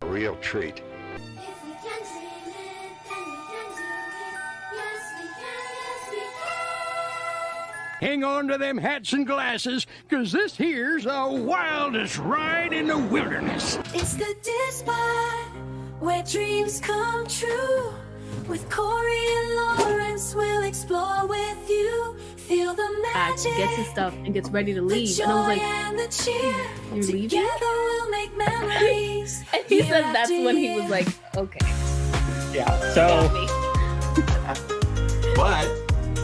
real treat. If we can dream it, then we can do it. Yes, we can, yes, we can. Hang on to them hats and glasses, 'cause this here's the wildest ride in the wilderness. It's the DIZPod, where dreams come true. With Corey and Lawrence, we'll explore with you. Feel the magic. Gets his stuff and gets ready to leave. The And I was joy like, and the cheer. "You're leaving?" Together we'll make memories. and he year said that's after when he year. was like, okay. Yeah. Got So me. But,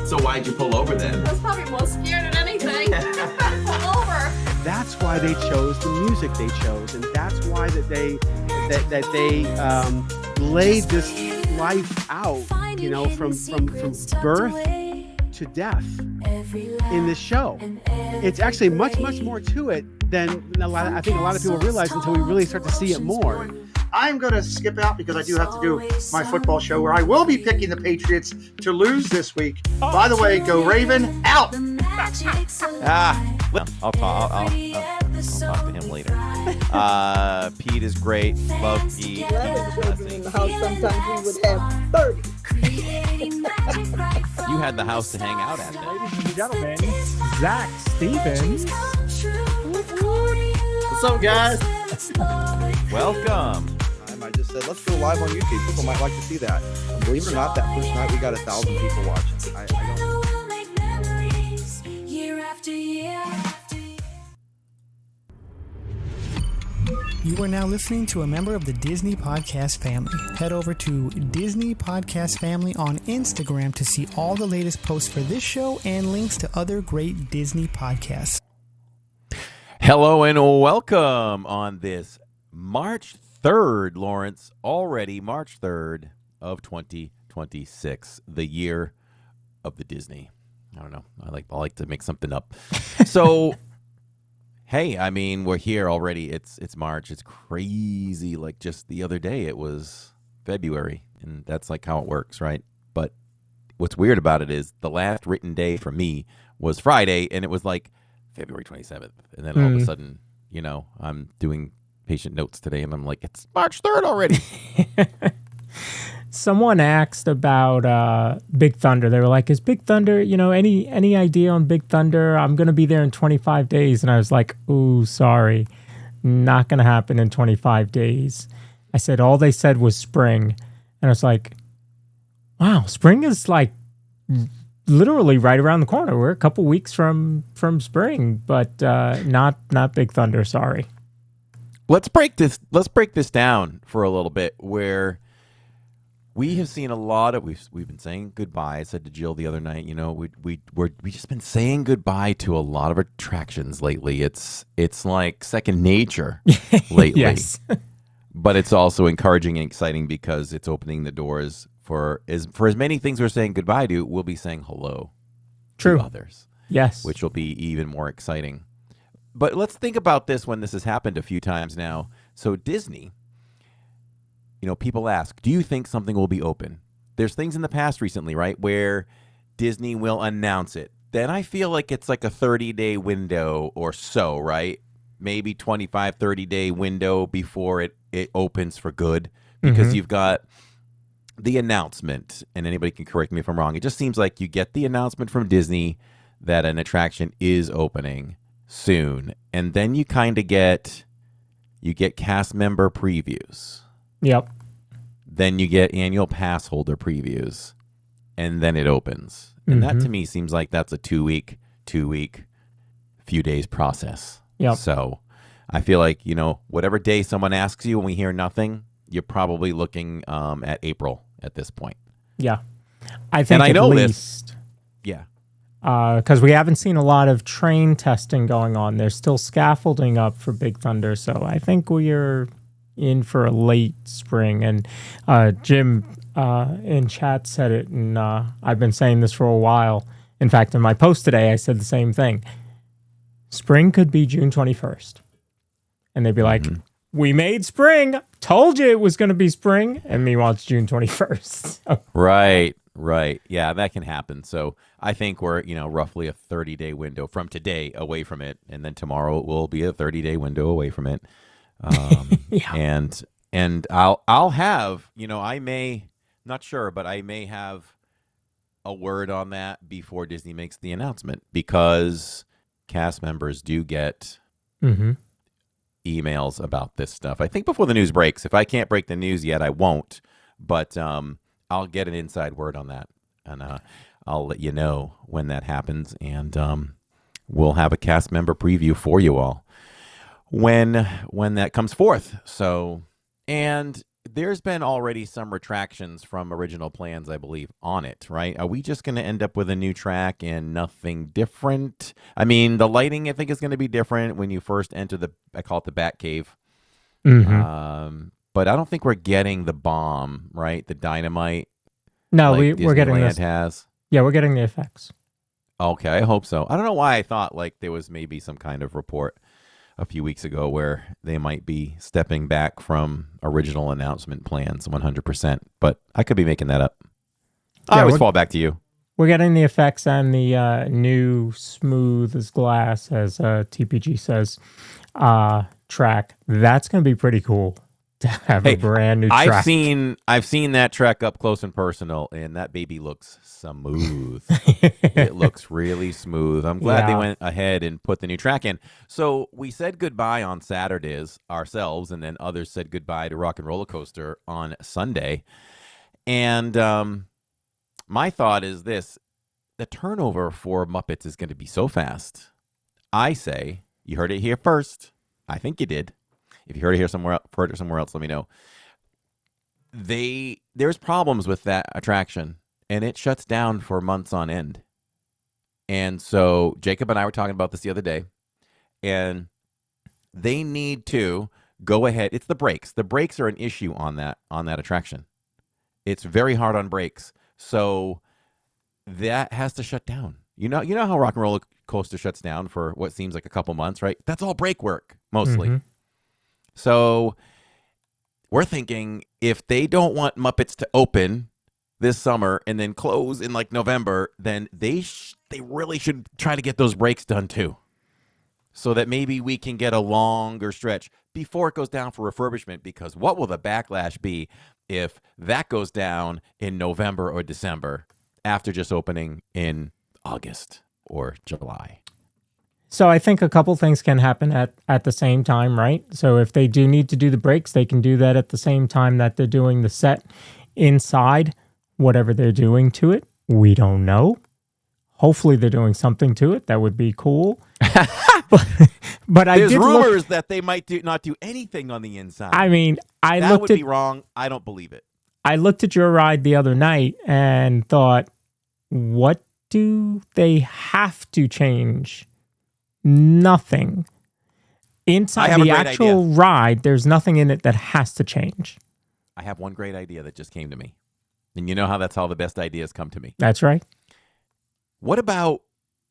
so why'd you pull over then? I was probably more scared than anything. Pull over. that's why they chose the music they chose, and that's why that they laid this life out, you know, from birth to death in this show. It's actually much more to it than I think a lot of people realize until we really start to see it more. I'm going to skip out because I do have to do my football show where I will be picking the Patriots to lose this week. By the way, go Raven, out! I'll talk to him later. Pete is great. Love Pete. In the house, sometimes we would have 30. You had the house to hang out at. Then. Ladies and gentlemen, Zach Stevens. What's up, guys? Welcome. I just said, let's go live on YouTube. People might like to see that. Believe it or not, that first night we got 1,000 people watching. I don't. Year after year. You are now listening to a member of the Disney Podcast family. Head over to Disney Podcast Family on Instagram to see all the latest posts for this show and links to other great Disney podcasts. Hello and welcome on this March 3rd, Lawrence. Already March 3rd of 2026, the year of the Disney. I don't know. I like to make something up. So, hey, I mean, we're here already. It's March. It's crazy. Like just the other day, it was February, and that's like how it works, right? But what's weird about it is the last written day for me was Friday, and it was like February 27th. And then all of a sudden, you know, I'm doing patient notes today, and I'm like, it's March 3rd already. Someone asked about Big Thunder. They were like, is Big Thunder, you know, any idea on Big Thunder? I'm going to be there in 25 days. And I was like, ooh, sorry. Not going to happen in 25 days. I said, all they said was spring. And I was like, wow, spring is like literally right around the corner. We're a couple weeks from spring, but not Big Thunder, sorry. Let's break this down for a little bit, where we have seen a lot of we've been saying goodbye. I said to Jill the other night, you know, we just been saying goodbye to a lot of attractions lately. It's like second nature lately. Yes. But it's also encouraging and exciting because it's opening the doors for as many things we're saying goodbye to, we'll be saying hello True. to others. Yes. Which will be even more exciting. But let's think about this when this has happened a few times now. So Disney, you know, people ask, do you think something will be open? There's things in the past recently, right, where Disney will announce it. Then I feel like it's like a 30-day window or so, right? Maybe 25, 30-day window before it opens for good, because you've got the announcement, and anybody can correct me if I'm wrong. It just seems like you get the announcement from Disney that an attraction is opening soon, and then you kind of get cast member previews. Yep. Then you get annual pass holder previews, and then it opens. And that to me seems like that's a two week, few days process. Yep. So I feel like, you know, whatever day someone asks you and we hear nothing, you're probably looking at April at this point. Yeah. I think I know at this. least. Yeah. Because we haven't seen a lot of train testing going on. There's still scaffolding up for Big Thunder, so I think we're in for a late spring. And Jim in chat said it, and I've been saying this for a while. In fact, in my post today, I said the same thing. Spring could be June 21st. And they'd be like, we made spring. Told you it was going to be spring. And meanwhile, it's June 21st. So. Right. Yeah, that can happen. So I think we're, you know, roughly a 30-day window from today away from it. And then tomorrow it will be a 30-day window away from it. Yeah. And I'll have, I may, not sure, but I may have a word on that before Disney makes the announcement, because cast members do get emails about this stuff. I think before the news breaks. If I can't break the news yet, I won't. But I'll get an inside word on that, and I'll let you know when that happens, and we'll have a cast member preview for you all when that comes forth. So, and there's been already some retractions from original plans, I believe, on it, right? Are we just going to end up with a new track and nothing different? I mean, the lighting, I think, is going to be different when you first enter I call it the Bat Cave. But I don't think we're getting the bomb, right? The dynamite. No, like we're getting Disneyland this. has. Yeah, we're getting the effects. Okay, I hope so. I don't know why I thought like there was maybe some kind of report a few weeks ago where they might be stepping back from original announcement plans 100%, but I could be making that up. I always fall back to you. We're getting the effects and the new smooth as glass, as TPG says, track. That's going to be pretty cool to have a brand new track. I've seen that track up close and personal, and that baby looks smooth. It looks really smooth. I'm glad they went ahead and put the new track in. So we said goodbye on Saturdays ourselves, and then others said goodbye to Rock and Roller Coaster on Sunday. And my thought is this: the turnover for Muppets is going to be so fast. I say, you heard it here first. I think you did. If you heard it somewhere else, let me know. There's problems with that attraction, and it shuts down for months on end. And so Jacob and I were talking about this the other day, and they need to go ahead. It's the brakes. The brakes are an issue on that attraction. It's very hard on brakes, so that has to shut down. You know how Rock and Roller Coaster shuts down for what seems like a couple months, right? That's all brake work mostly. So we're thinking if they don't want Muppets to open this summer and then close in like November, then they really should try to get those brakes done too, so that maybe we can get a longer stretch before it goes down for refurbishment. Because what will the backlash be if that goes down in November or December after just opening in August or July? So I think a couple things can happen at the same time, right? So if they do need to do the breaks, they can do that at the same time that they're doing the set inside, whatever they're doing to it. We don't know. Hopefully they're doing something to it. That would be cool. But there's rumors that they might not do anything on the inside. I mean, that would be wrong. I don't believe it. I looked at your ride the other night and thought, what do they have to change? Nothing. Inside the actual ride, there's nothing in it that has to change. I have one great idea that just came to me. And you know how that's how the best ideas come to me. That's right. What about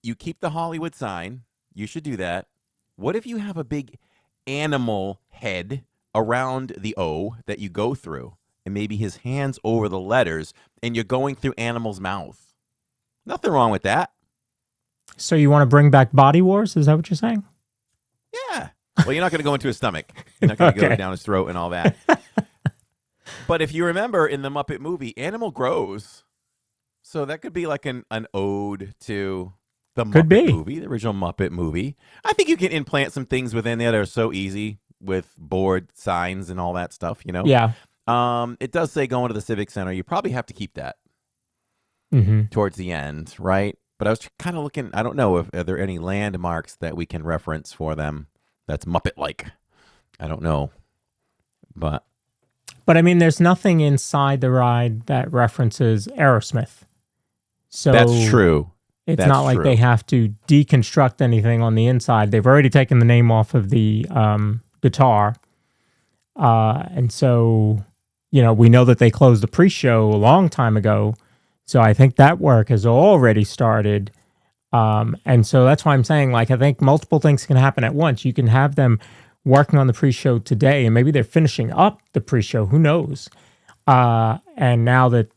you keep the Hollywood sign? You should do that. What if you have a big animal head around the O that you go through, and maybe his hands over the letters, and you're going through animal's mouth? Nothing wrong with that. So you want to bring back Body Wars? Is that what you're saying? Yeah. Well, you're not going to go into his stomach. You're not going to go down his throat and all that. But if you remember in the Muppet movie, animal grows. So that could be like an ode to the Muppet movie, the original Muppet movie. I think you can implant some things within there that are so easy with board signs and all that stuff, Yeah. It does say going to the Civic Center. You probably have to keep that towards the end, right? But I was kind of looking, I don't know if are there any landmarks that we can reference for them that's Muppet-like. I don't know. But I mean, there's nothing inside the ride that references Aerosmith. So that's true. It's not like they have to deconstruct anything on the inside. They've already taken the name off of the guitar. And so, we know that they closed the pre-show a long time ago. So I think that work has already started. And so that's why I'm saying, I think multiple things can happen at once. You can have them working on the pre-show today, and maybe they're finishing up the pre-show. Who knows? And now that,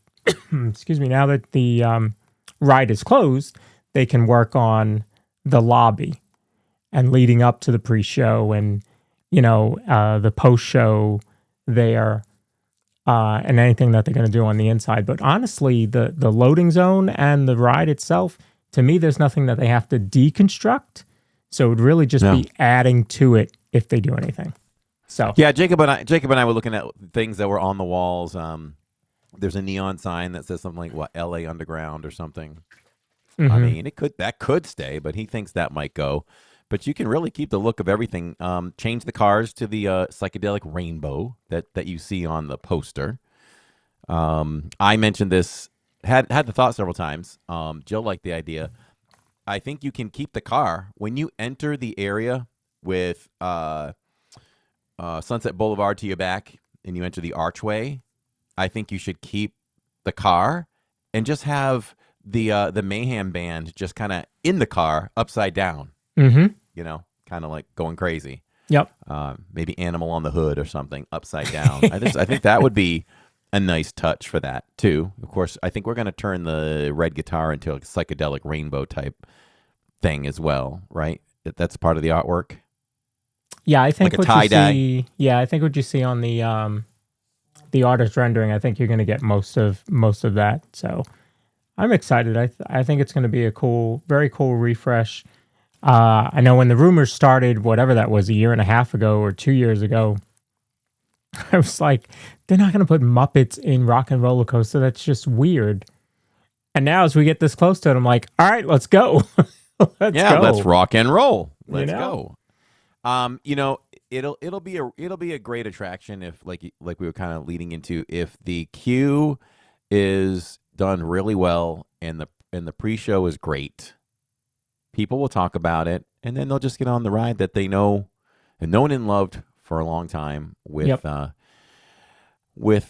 now that the ride is closed, they can work on the lobby and leading up to the pre-show and, the post-show there and anything that they're going to do on the inside. But honestly, the loading zone and the ride itself, to me, there's nothing that they have to deconstruct. So it would really just be adding to it if they do anything. So yeah, Jacob and I were looking at things that were on the walls. There's a neon sign that says something like what LA Underground or something. Mm-hmm. I mean, that could stay, but he thinks that might go. But you can really keep the look of everything. Change the cars to the psychedelic rainbow that you see on the poster. I mentioned this, had the thought several times. Jill liked the idea. I think you can keep the car when you enter the area with Sunset Boulevard to your back and you enter the archway. I think you should keep the car and just have the Mayhem band just kind of in the car upside down. Mm-hmm. You know, kind of like going crazy. Yep. Maybe Animal on the Hood or something upside down. I think that would be a nice touch for that too. Of course, I think we're going to turn the red guitar into a psychedelic rainbow type thing as well, right? That's part of the artwork. Yeah, I think like a tie-dye. I think what you see on the artist rendering, I think you're going to get most of that. So I'm excited. I think it's going to be a very cool refresh. I know when the rumors started, whatever that was, a year and a half ago or 2 years ago, I was like, they're not going to put Muppets in Rock and Roller Coaster. That's just weird. And now as we get this close to it, I'm like, all right, let's go. Let's rock and roll. Let's go. You know, it'll be a great attraction if like we were kind of leading into, if the queue is done really well and the pre-show is great. People will talk about it, and then they'll just get on the ride that they know and known and loved for a long time. With what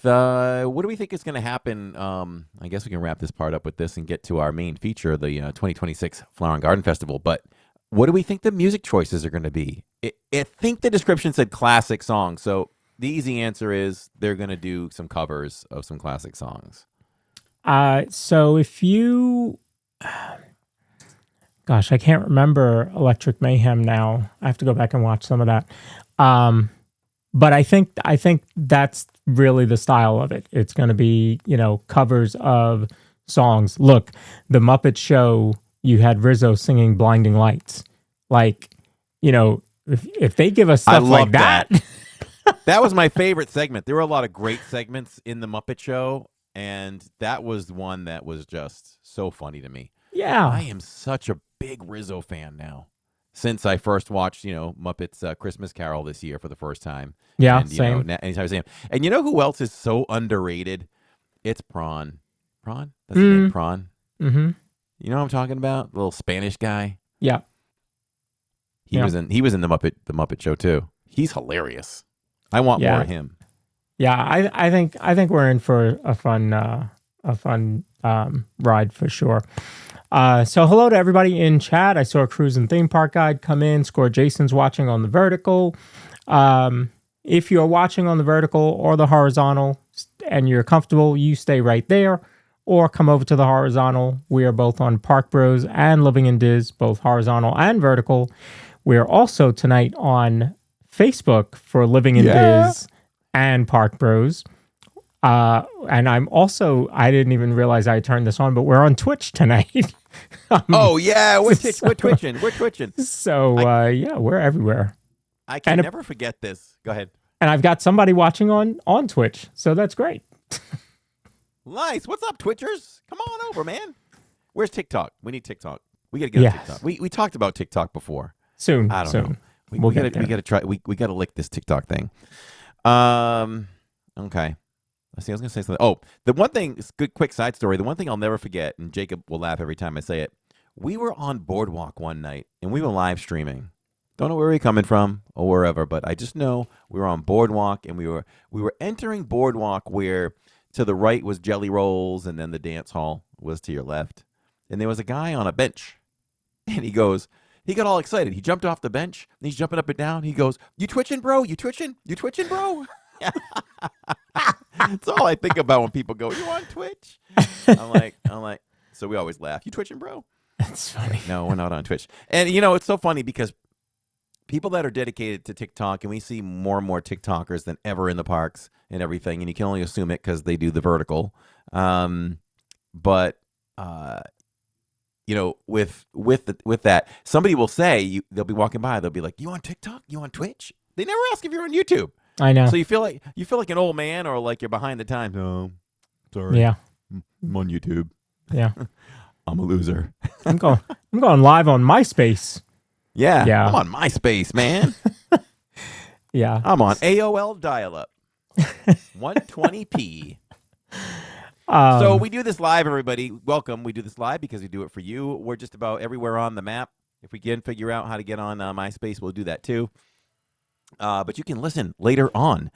do we think is going to happen? I guess we can wrap this part up with this and get to our main feature, the 2026 Flower and Garden Festival. But what do we think the music choices are going to be? I think the description said classic songs, so the easy answer is they're going to do some covers of some classic songs. So if you... Gosh, I can't remember Electric Mayhem now. I have to go back and watch some of that. But I think that's really the style of it. It's going to be, covers of songs. Look, the Muppet Show, you had Rizzo singing Blinding Lights. Like, if they give us stuff like that. That was my favorite segment. There were a lot of great segments in the Muppet Show, and that was one that was just so funny to me. Yeah. I am such a big Rizzo fan now. Since I first watched, Muppets Christmas Carol this year for the first time. Yeah, and, same. Anytime I see him. And you know who else is so underrated? It's Prawn. Prawn? That's his name, Prawn. Mm-hmm. You know what I'm talking about? The little Spanish guy. Yeah. He was in the Muppet Show too. He's hilarious. I want more of him. Yeah, I think we're in for a fun ride for sure. So hello to everybody in chat. I saw a cruise and theme park guide come in. Score Jason's watching on the vertical. If you're watching on the vertical or the horizontal and you're comfortable, you stay right there or come over to the horizontal. We are both on Park Bros and Living in Diz, both horizontal and vertical. We are also tonight on Facebook for Living in Diz and Park Bros. And I didn't even realize I turned this on, but we're on Twitch tonight. We're twitching. We're twitching. So, we're everywhere. I can never forget this. Go ahead. And I've got somebody watching on Twitch, so that's great. Nice. What's up, Twitchers? Come on over, man. Where's TikTok? We need TikTok. We got to get on TikTok. We talked about TikTok before. Soon. I don't know. We got to try. We got to lick this TikTok thing. Okay. Let's see. I was going to say something. Oh, the one thing, good quick side story. The one thing I'll never forget, and Jacob will laugh every time I say it. We were on Boardwalk one night, and we were live streaming. Don't know where we're coming from or wherever, but I just know we were on Boardwalk, and we were entering Boardwalk where to the right was Jelly Rolls, and then the dance hall was to your left. And there was a guy on a bench, and he got all excited. He jumped off the bench, and he's jumping up and down. He goes, "You twitching, bro? You twitching? You twitching, bro?" That's all I think about when people go, "You on Twitch?" I'm like, so we always laugh. "You twitching, bro?" That's funny. No, we're not on Twitch. And it's so funny because people that are dedicated to TikTok, and we see more and more TikTokers than ever in the parks and everything, and you can only assume it because they do the vertical. But you know, with that, somebody will say they'll be walking by, they'll be like, "You on TikTok? You on Twitch?" They never ask if you're on YouTube. I know. So you feel like an old man, or like you're behind the times. No, sorry. Yeah. I'm on YouTube. Yeah. I'm a loser. I'm going live on MySpace. Yeah. Yeah. I'm on MySpace, man. Yeah. I'm on AOL dial-up. 120p. So we do this live, everybody. Welcome. We do this live because we do it for you. We're just about everywhere on the map. If we can figure out how to get on MySpace, we'll do that too. But you can listen later on.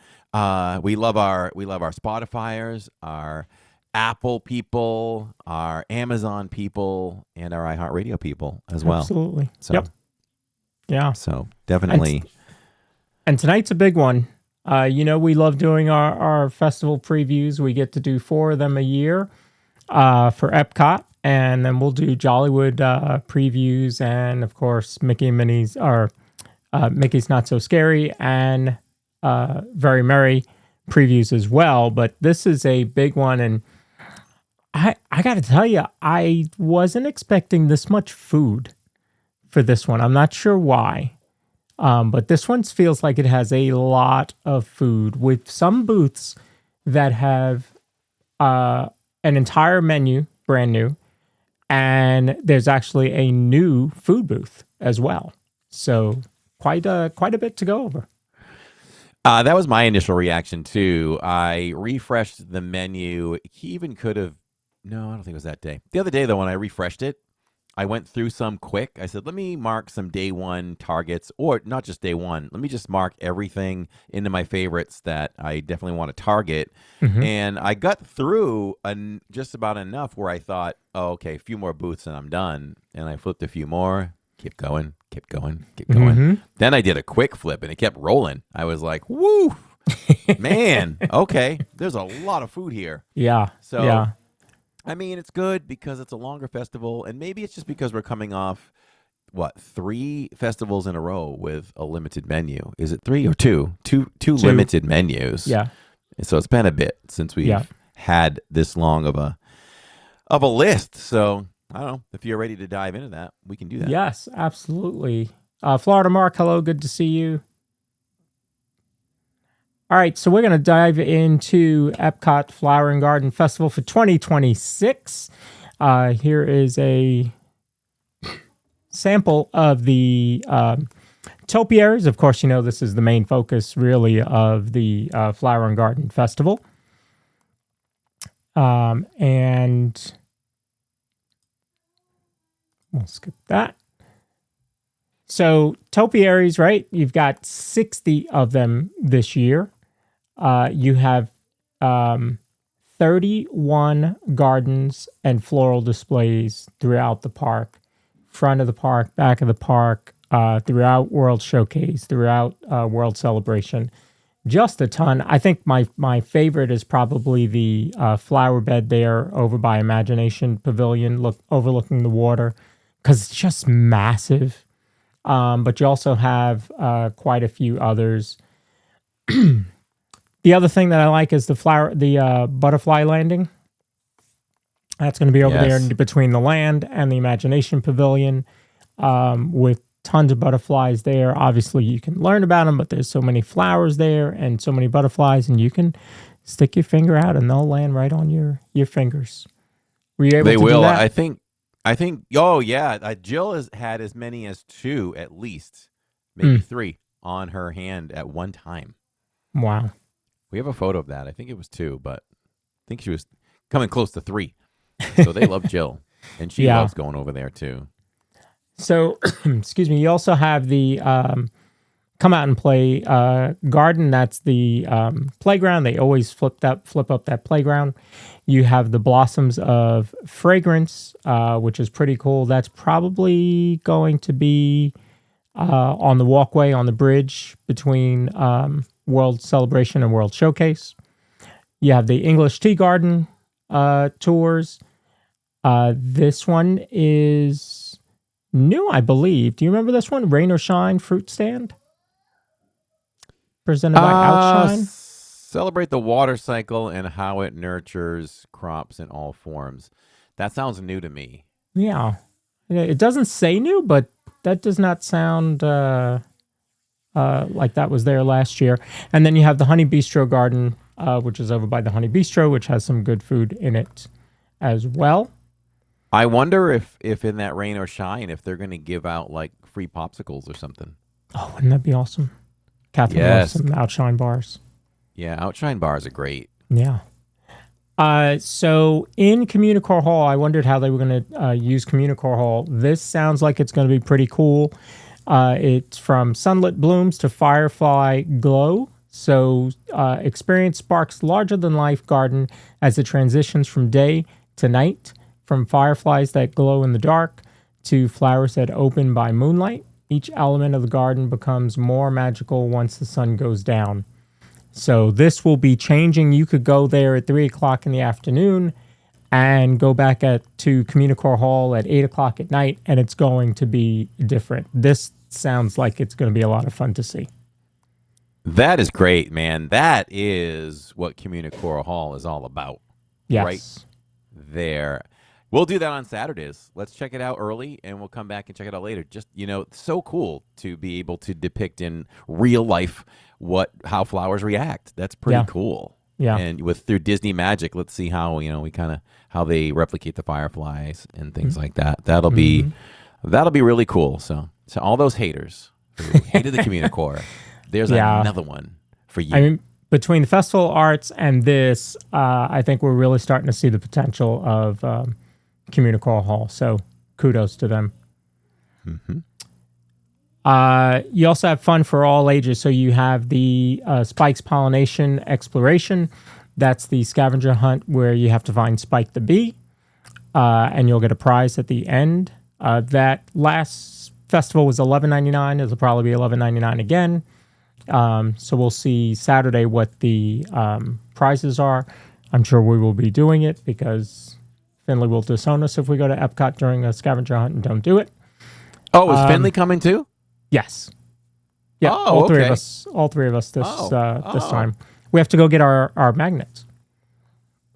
We love our Spotifyers, our Apple people, our Amazon people, and our iHeartRadio people as well. Absolutely. So, yep. Yeah. So definitely. And tonight's a big one. You know, we love doing our festival previews. We get to do 4 of them a year for EPCOT, and then we'll do Jollywood previews, and of course Mickey and Minnie's are Mickey's Not So Scary and Very Merry previews as well. But this is a big one, and I got to tell you, I wasn't expecting this much food for this one. I'm not sure why. But this one feels like it has a lot of food, with some booths that have an entire menu, brand new, and there's actually a new food booth as well. So quite a bit to go over. That was my initial reaction too. I refreshed the menu. He even could have. No, I don't think it was that day. The other day though, when I refreshed it, I went through some quick. I said, let me mark some day one targets, or not just day one. Let me just mark everything into my favorites that I definitely want to target. Mm-hmm. And I got through just about enough where I thought, oh, okay, a few more booths and I'm done. And I flipped a few more, keep going. Mm-hmm. Then I did a quick flip and it kept rolling. I was like, woo, man, okay, there's a lot of food here. Yeah. So, yeah. I mean, it's good because it's a longer festival, and maybe it's just because we're coming off, 3 festivals in a row with a limited menu. Is it 3 or 2? Two limited menus. Yeah. So it's been a bit since we've had this long of a list. So I don't know, if you're ready to dive into that, we can do that. Yes, absolutely. Florida Mark, hello, good to see you. All right, so we're going to dive into Epcot Flower and Garden Festival for 2026. Here is a sample of the Topiaries. Of course, you know this is the main focus, really, of the Flower and Garden Festival. And we'll skip that. So Topiaries, right? You've got 60 of them this year. You have 31 gardens and floral displays throughout the park, front of the park, back of the park, throughout World Showcase, throughout World Celebration. Just a ton. I think my favorite is probably the flower bed there over by Imagination Pavilion, overlooking the water, because it's just massive. But you also have quite a few others. The other thing that I like is the butterfly landing. That's going to be over there in between the land and the Imagination Pavilion, with tons of butterflies there. Obviously, you can learn about them, but there's so many flowers there and so many butterflies, and you can stick your finger out and they'll land right on your fingers. Were you able to do that? I think. Oh yeah, Jill has had as many as 2, at least, maybe 3 on her hand at one time. Wow. We have a photo of that. I think it was 2, but I think she was coming close to 3. So they love Jill, and she loves going over there too. So, excuse me. You also have the Come Out and Play garden. That's the playground. They always flip up that playground. You have the Blossoms of Fragrance, which is pretty cool. That's probably going to be on the walkway on the bridge between World Celebration and World Showcase. You have the English Tea Garden tours. This one is new, I believe. Do you remember this one? Rain or Shine fruit stand? Presented by Outshine. Celebrate the water cycle and how it nurtures crops in all forms. That sounds new to me. Yeah. It doesn't say new, but that does not sound like that was there last year. And then you have the Honey Bistro Garden, which is over by the Honey Bistro, which has some good food in it as well. I wonder if in that Rain or Shine, if they're going to give out like free popsicles or something. Oh, wouldn't that be awesome? Catherine loves some Outshine bars. Yeah, Outshine bars are great. Yeah. So in Communicore Hall, I wondered how they were going to use Communicore Hall. This sounds like it's going to be pretty cool. It's from sunlit blooms to firefly glow. So experience Spark's larger-than-life garden as it transitions from day to night, from fireflies that glow in the dark to flowers that open by moonlight. Each element of the garden becomes more magical once the sun goes down. So this will be changing. You could go there at 3 o'clock in the afternoon and go back to Communicore Hall at 8 o'clock at night, and it's going to be different. This sounds like it's going to be a lot of fun to see. That is great, man. That is what Communicore Hall is all about. Yes. Right there. We'll do that on Saturdays. Let's check it out early, and we'll come back and check it out later. Just, it's so cool to be able to depict in real life how flowers react. That's pretty cool. Yeah. And through Disney magic, let's see how, how they replicate the fireflies and things like that. That'll be really cool. So all those haters who hated the Communicore, there's another one for you. I mean, between the festival arts and this, I think we're really starting to see the potential of Communicore Hall. So kudos to them. Mm-hmm. You also have fun for all ages. So you have the Spike's Pollination Exploration. That's the scavenger hunt where you have to find Spike the bee, and you'll get a prize at the end. That last festival was $11.99. It'll probably be $11.99 again. So we'll see Saturday what the prizes are. I'm sure we will be doing it because Finley will disown us if we go to EPCOT during a scavenger hunt and don't do it. Oh, is Finley coming too? Yes. Yeah. All three of us. All three of us this time. We have to go get our magnets.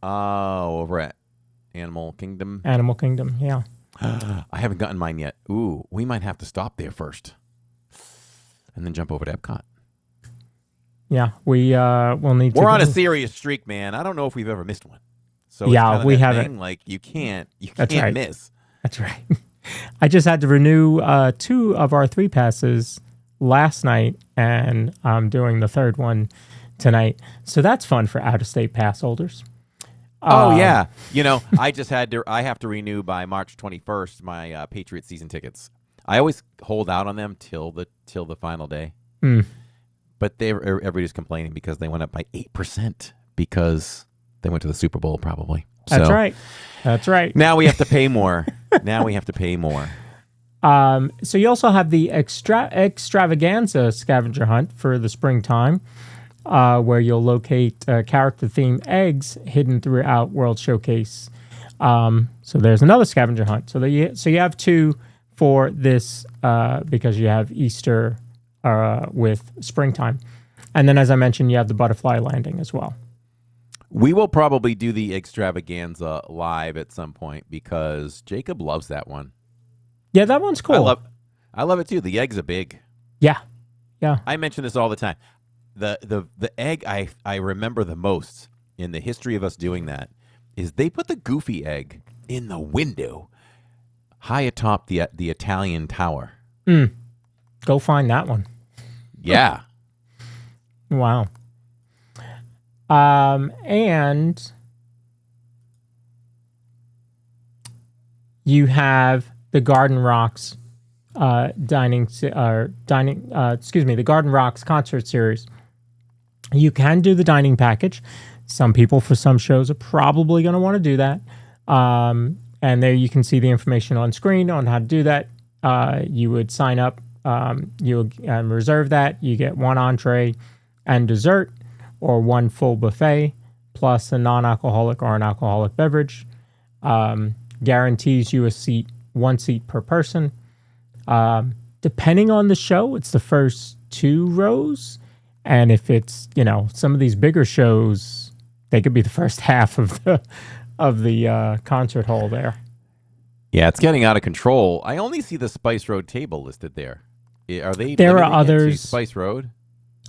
Oh, over at Animal Kingdom. Animal Kingdom. Yeah. I haven't gotten mine yet. Ooh, we might have to stop there first, and then jump over to EPCOT. Yeah, we'll need to. We're on a serious streak, man. I don't know if we've ever missed one. So yeah, it's we kind of haven't. Like you can't right. miss. That's right. I just had to renew 2 of our 3 passes last night, and I'm doing the 3rd one tonight. So that's fun for out-of-state pass holders. Oh yeah, I have to renew by March 21st my Patriots season tickets. I always hold out on them till the final day. But everybody's complaining because they went up by 8% because they went to the Super Bowl probably. That's right. That's right. Now we have to pay more. So you also have the extravaganza scavenger hunt for the springtime, where you'll locate character-themed eggs hidden throughout World Showcase. So there's another scavenger hunt. So you have 2 for this because you have Easter with springtime. And then, as I mentioned, you have the butterfly landing as well. We will probably do the extravaganza live at some point because Jacob loves that one. Yeah, that one's cool. I love it too. The eggs are big. Yeah. I mention this all the time. The egg I remember the most in the history of us doing that is they put the Goofy egg in the window high atop the Italian tower. Go find that one. Yeah. Wow. And you have the Garden Rocks the Garden Rocks concert series. You can do the dining package. Some people for some shows are probably going to want to do that. And there you can see the information on screen on how to do that. You would sign up, you would reserve that. You get 1 entree and dessert, or 1 full buffet, plus a non-alcoholic or an alcoholic beverage. Guarantees you a seat, 1 seat per person. Depending on the show, it's the first 2 rows. And if it's, some of these bigger shows, they could be the first half of the concert hall there. Yeah, it's getting out of control. I only see the Spice Road table listed there. Are they? There are limiting it to others. Spice Road.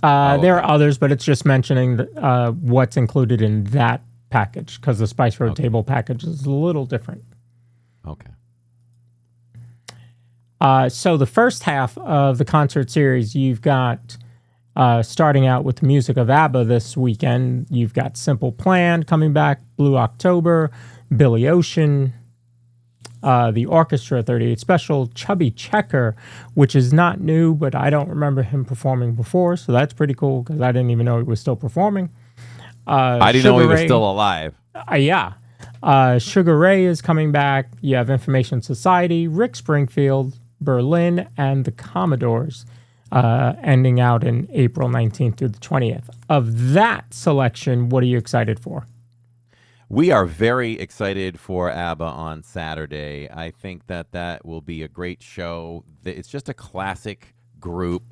There are others, but it's just mentioning what's included in that package because the Spice Road table package is a little different. Okay. So the first half of the concert series, you've got starting out with the music of ABBA this weekend. You've got Simple Plan coming back, Blue October, Billy Ocean, the Orchestra 38 Special, Chubby Checker, which is not new, but I don't remember him performing before, so that's pretty cool because I didn't even know he was still performing. I didn't know he was still alive. Yeah. Sugar Ray is coming back. You have Information Society, Rick Springfield, Berlin, and the Commodores, ending out in April 19th through the 20th. Of that selection, what are you excited for? We are very excited for ABBA on Saturday. I think that will be a great show. It's just a classic group.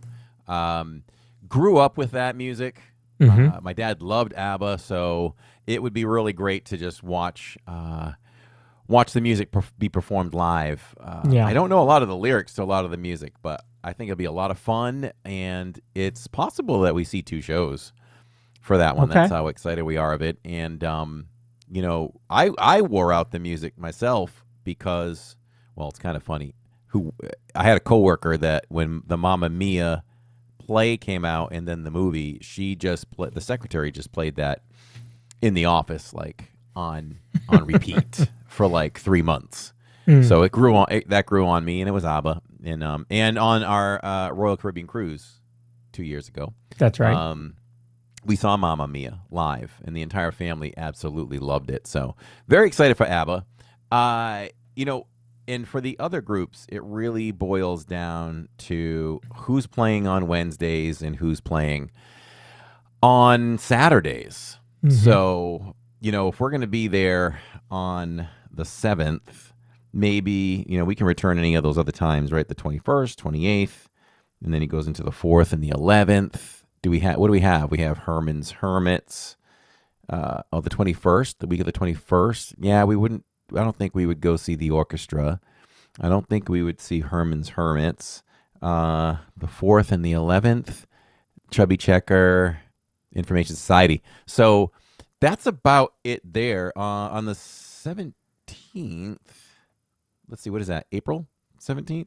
Grew up with that music. Mm-hmm. My dad loved ABBA, so it would be really great to just watch the music be performed live. I don't know a lot of the lyrics to a lot of the music, but I think it'll be a lot of fun, and it's possible that we see 2 shows for that one. Okay. That's how excited we are of it. And I wore out the music myself because, well, it's kind of funny. I had a coworker that when the Mamma Mia play came out and then the movie, the secretary just played that in the office like on repeat for like 3 months. So it grew on me, and it was ABBA, and on our Royal Caribbean cruise 2 years ago. That's right. We saw Mamma Mia live, and the entire family absolutely loved it. So very excited for ABBA. And for the other groups, it really boils down to who's playing on Wednesdays and who's playing on Saturdays. Mm-hmm. So, if we're going to be there on the 7th, maybe, we can return any of those other times, right? The 21st, 28th, and then he goes into the 4th and the 11th. What do we have? We have Herman's Hermits. The 21st, the week of the 21st. Yeah, I don't think we would go see the orchestra. I don't think we would see Herman's Hermits. The 4th and the 11th, Chubby Checker, Information Society. So that's about it there. On the 17th, let's see, what is that? April 17th?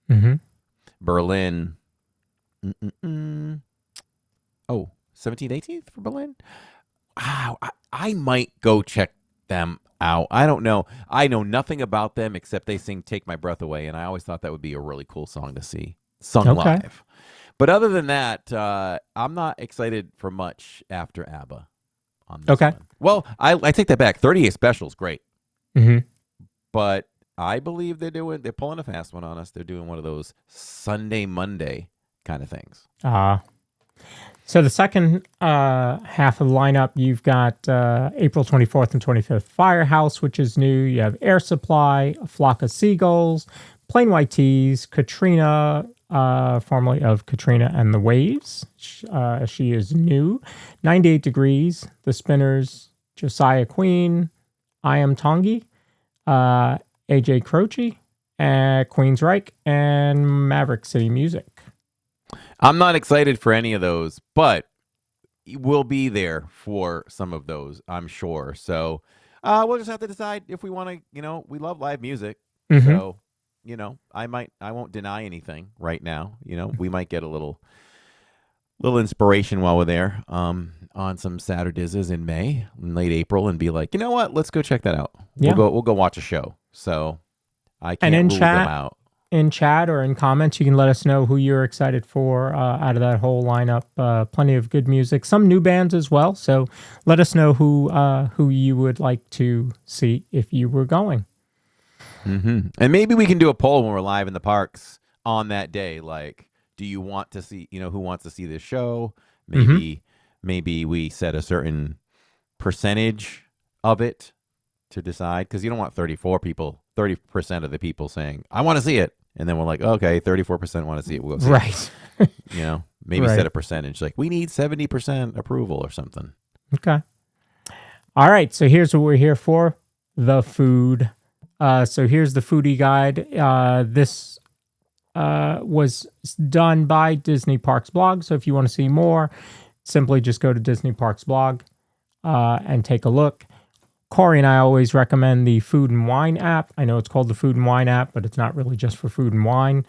Mm-hmm. Berlin. 17th, 18th for Berlin? Wow, I might go check them out. I don't know. I know nothing about them except they sing Take My Breath Away, and I always thought that would be a really cool song to see sung live. But other than that, I'm not excited for much after ABBA on this one. Well, I take that back. 38 Special is great. Mm-hmm. But I believe they're pulling a fast one on us. They're doing one of those Sunday, Monday kind of things. So the second half of the lineup, you've got April 24th and 25th, Firehouse, which is new. You have Air Supply, A Flock of Seagulls, Plain White Tees, Katrina, formerly of Katrina and the Waves. She is new. 98 Degrees, The Spinners, Josiah Queen, I Am Tongi, AJ Croce, Queensryche, and Maverick City Music. I'm not excited for any of those, but we'll be there for some of those, I'm sure. So we'll just have to decide if we want to, we love live music. Mm-hmm. So, I won't deny anything right now. We might get a little inspiration while we're there on some Saturdays in May, in late April, and be like, you know what, let's go check that out. Yeah. We'll go watch a show. So I can't rule them out. In chat or in comments, you can let us know who you're excited for out of that whole lineup. Plenty of good music, some new bands as well. So let us know who you would like to see if you were going. Mm-hmm. And maybe we can do a poll when we're live in the parks on that day. Like, do you want to see, who wants to see this show? Maybe we set a certain percentage of it to decide, because you don't want 30% of the people saying, I want to see it. And then we're like, okay, 34% want to see it. We'll go see Right. it. You know, maybe Right. set a percentage. Like, we need 70% approval or something. Okay. All right. So here's what we're here for: the food. So here's the foodie guide. This was done by Disney Parks blog. So if you want to see more, simply just go to Disney Parks blog and take a look. Corey and I always recommend the Food and Wine app. I know it's called the Food and Wine app, but it's not really just for food and wine.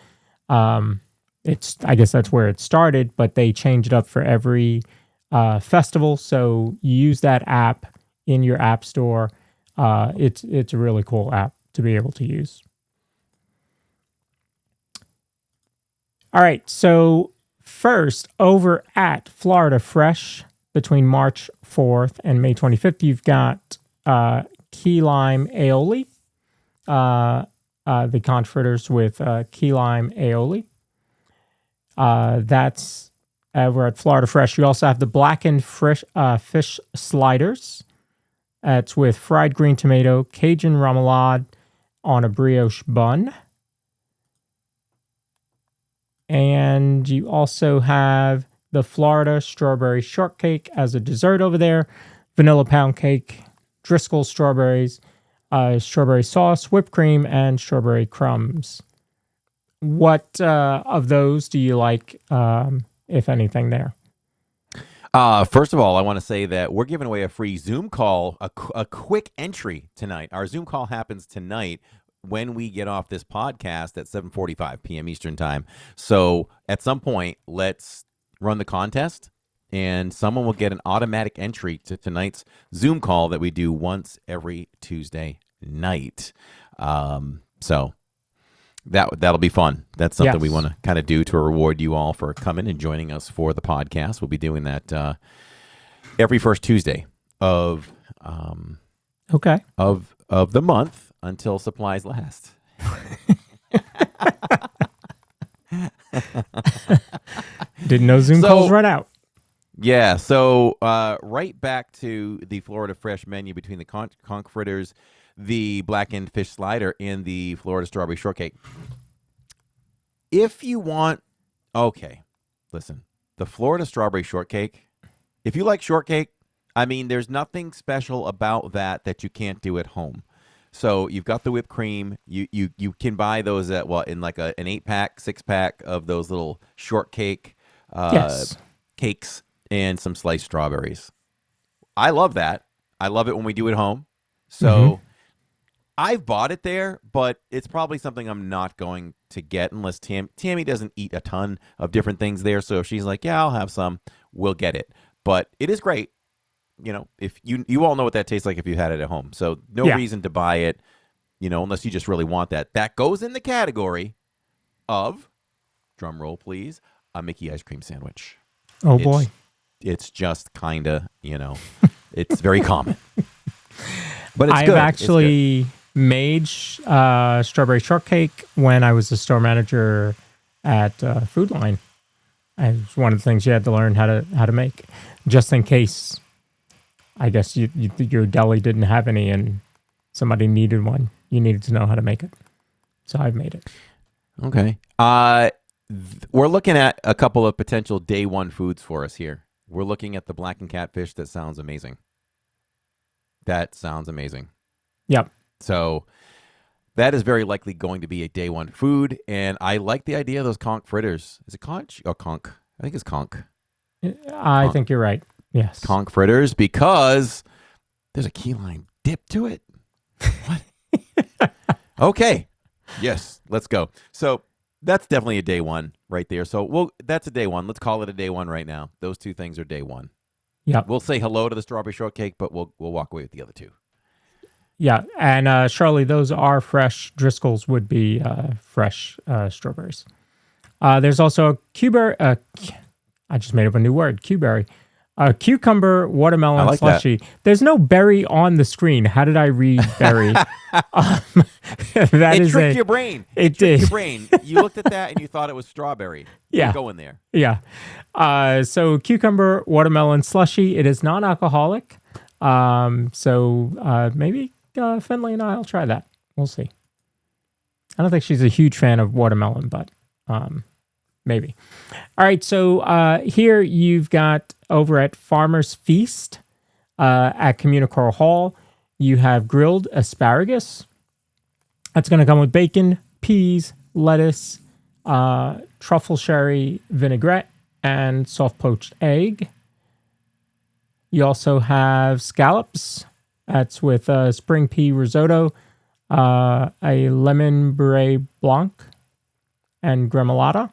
I guess that's where it started, but they change it up for every festival. So you use that app in your app store. It's a really cool app to be able to use. All right. So first, over at Florida Fresh, between March 4th and May 25th, you've got key lime aioli, the conch fritters with key lime aioli. That's over at Florida Fresh. You also have the blackened fish sliders. It's with fried green tomato, Cajun remoulade on a brioche bun. And you also have the Florida strawberry shortcake as a dessert over there, vanilla pound cake, Driscoll strawberries, strawberry sauce, whipped cream, and strawberry crumbs. What of those do you like, if anything, there? First of all, I want to say that we're giving away a free Zoom call, a quick entry tonight. Our Zoom call happens tonight when we get off this podcast at 7:45 p.m. Eastern time. So at some point, let's run the contest, and someone will get an automatic entry to tonight's Zoom call that we do once every Tuesday night. So that'll be fun. That's something we want to kind of do to reward you all for coming and joining us for the podcast. We'll be doing that every first Tuesday of the month until supplies last. Didn't know Zoom calls run out. Yeah, so right back to the Florida Fresh menu between the conch fritters, the blackened fish slider, and the Florida strawberry shortcake. If you want, listen, the Florida strawberry shortcake, if you like shortcake, I mean, there's nothing special about that you can't do at home. So you've got the whipped cream. You can buy those at in like an 8-pack, 6-pack of those little shortcake cakes and some sliced strawberries. I love that. I love it when we do it at home. So I've bought it there, but it's probably something I'm not going to get unless Tammy doesn't eat a ton of different things there. So if she's like, yeah, I'll have some, we'll get it. But it is great. You know, if you all know what that tastes like if you had it at home. So no reason to buy it, unless you just really want that. That goes in the category of, drum roll please, a Mickey ice cream sandwich. Oh, boy. It's just kind of, it's very common. But it's I've good. actually made strawberry shortcake when I was a store manager at Food Line. It was one of the things you had to learn how to make, just in case. I guess your deli didn't have any and somebody needed one. You needed to know how to make it. So I've made it. Okay. We're looking at a couple of potential day one foods for us here. We're looking at the blackened catfish. That sounds amazing. Yep. So that is very likely going to be a day one food. And I like the idea of those conch fritters. Is it conch or conch? I think it's conch. I think you're right. Yes. Conch fritters, because there's a key lime dip to it. What? Okay. Yes, let's go. So that's definitely a day one right there. So that's a day one. Let's call it a day one right now. Those two things are day one. Yeah. We'll say hello to the strawberry shortcake, but we'll walk away with the other two. Yeah. And Charlie, those are fresh. Driscoll's would be fresh strawberries. There's also a cucumber. I just made up a new word. Cuberry. Cucumber watermelon slushy. That. There's no berry on the screen. How did I read berry? It tricked your brain. It did. Your brain. You looked at that and you thought it was strawberry. Yeah. Go in there. Yeah. So cucumber watermelon slushy. It is non-alcoholic. So maybe Finley and I'll try that. We'll see. I don't think she's a huge fan of watermelon, but maybe. All right, so here you've got over at Farmer's Feast at Communicore Hall, you have grilled asparagus. That's going to come with bacon, peas, lettuce, truffle sherry vinaigrette, and soft poached egg. You also have scallops. That's with spring pea risotto, a lemon beret blanc, and gremolata.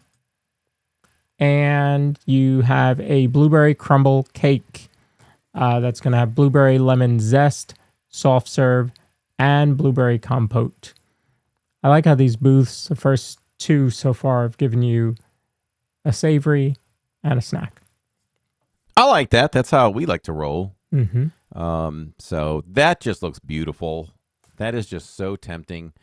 And you have a blueberry crumble cake. That's going to have blueberry lemon zest, soft serve, and blueberry compote. I like how these booths, the first two so far, have given you a savory and a snack. I like that. That's how we like to roll. Mm-hmm. So that just looks beautiful. That is just so tempting.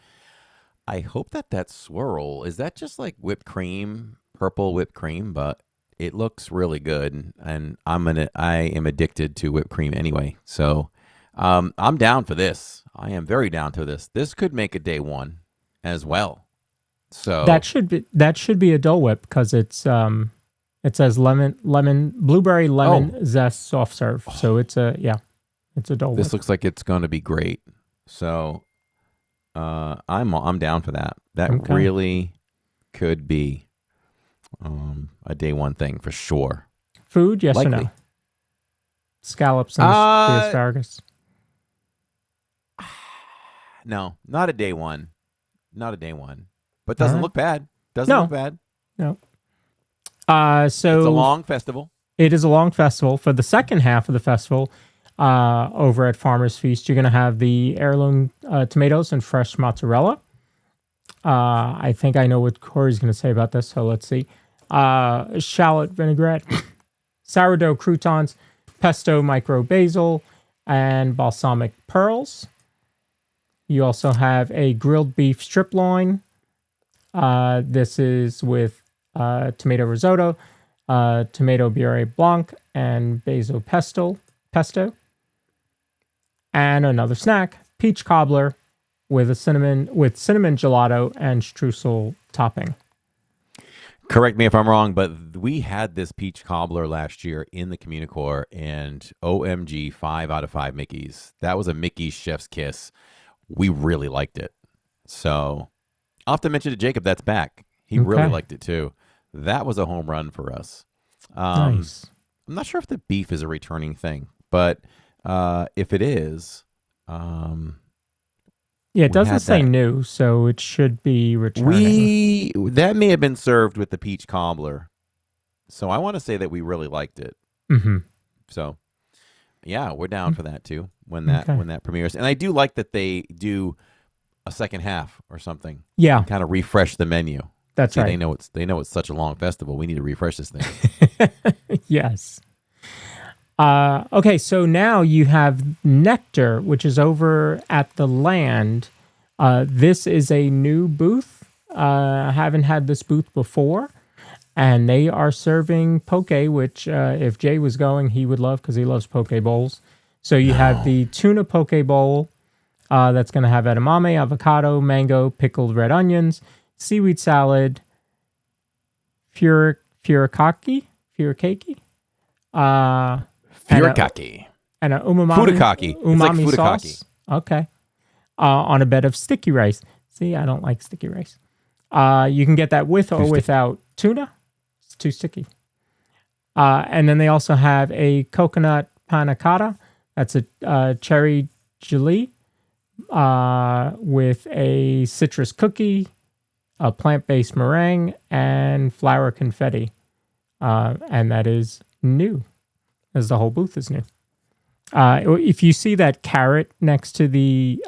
I hope that swirl, is that just like whipped cream, purple whipped cream? But it looks really good, and I am addicted to whipped cream anyway. So I'm down for this. I am very down to this. This could make a day one as well. So that should be a Dole Whip because it's it says blueberry lemon zest soft serve. So it's a Dole Whip. This looks like it's going to be great. So I'm down for that. That really could be a day one thing for sure. Food, yes or no? Scallops and the asparagus. No, not a day one. Not a day one. But doesn't look bad. Doesn't look bad. No. So it's a long festival. It is a long festival. For the second half of the festival, over at Farmer's Feast, you're going to have the heirloom tomatoes and fresh mozzarella. I think I know what Corey's going to say about this, so let's see. Shallot vinaigrette, sourdough croutons, pesto micro basil, and balsamic pearls. You also have a grilled beef strip loin. This is with tomato risotto, tomato puree blanc, and basil pesto, and another snack, peach cobbler with cinnamon gelato and streusel topping. Correct me if I'm wrong, but we had this peach cobbler last year in the Communicore, and OMG, 5 out of 5 Mickeys. That was a Mickey's chef's kiss. We really liked it. So I'll have to mention to Jacob that's back. He really liked it too. That was a home run for us. Nice. I'm not sure if the beef is a returning thing, but if it is, it doesn't say new, so it should be returning. That may have been served with the peach cobbler, so I want to say that we really liked it. Mm-hmm. So, yeah, we're down for that too when that premieres, and I do like that they do a second half or something. Yeah, kind of refresh the menu. That's right. They know it's such a long festival. We need to refresh this thing. Yes. Okay, so now you have Nectar, which is over at the Land. This is a new booth. I haven't had this booth before, and they are serving poke, which if Jay was going, he would love because he loves poke bowls. So you have the tuna poke bowl that's going to have edamame, avocado, mango, pickled red onions, seaweed salad, furikake, Furikake. And a umami like sauce. Okay. On a bed of sticky rice. See, I don't like sticky rice. You can get that with or without tuna. It's too sticky. And then they also have a coconut panna cotta. That's a cherry gelée with a citrus cookie, a plant-based meringue, and flour confetti. And that is new, as the whole booth is new. If you see that carrot next to the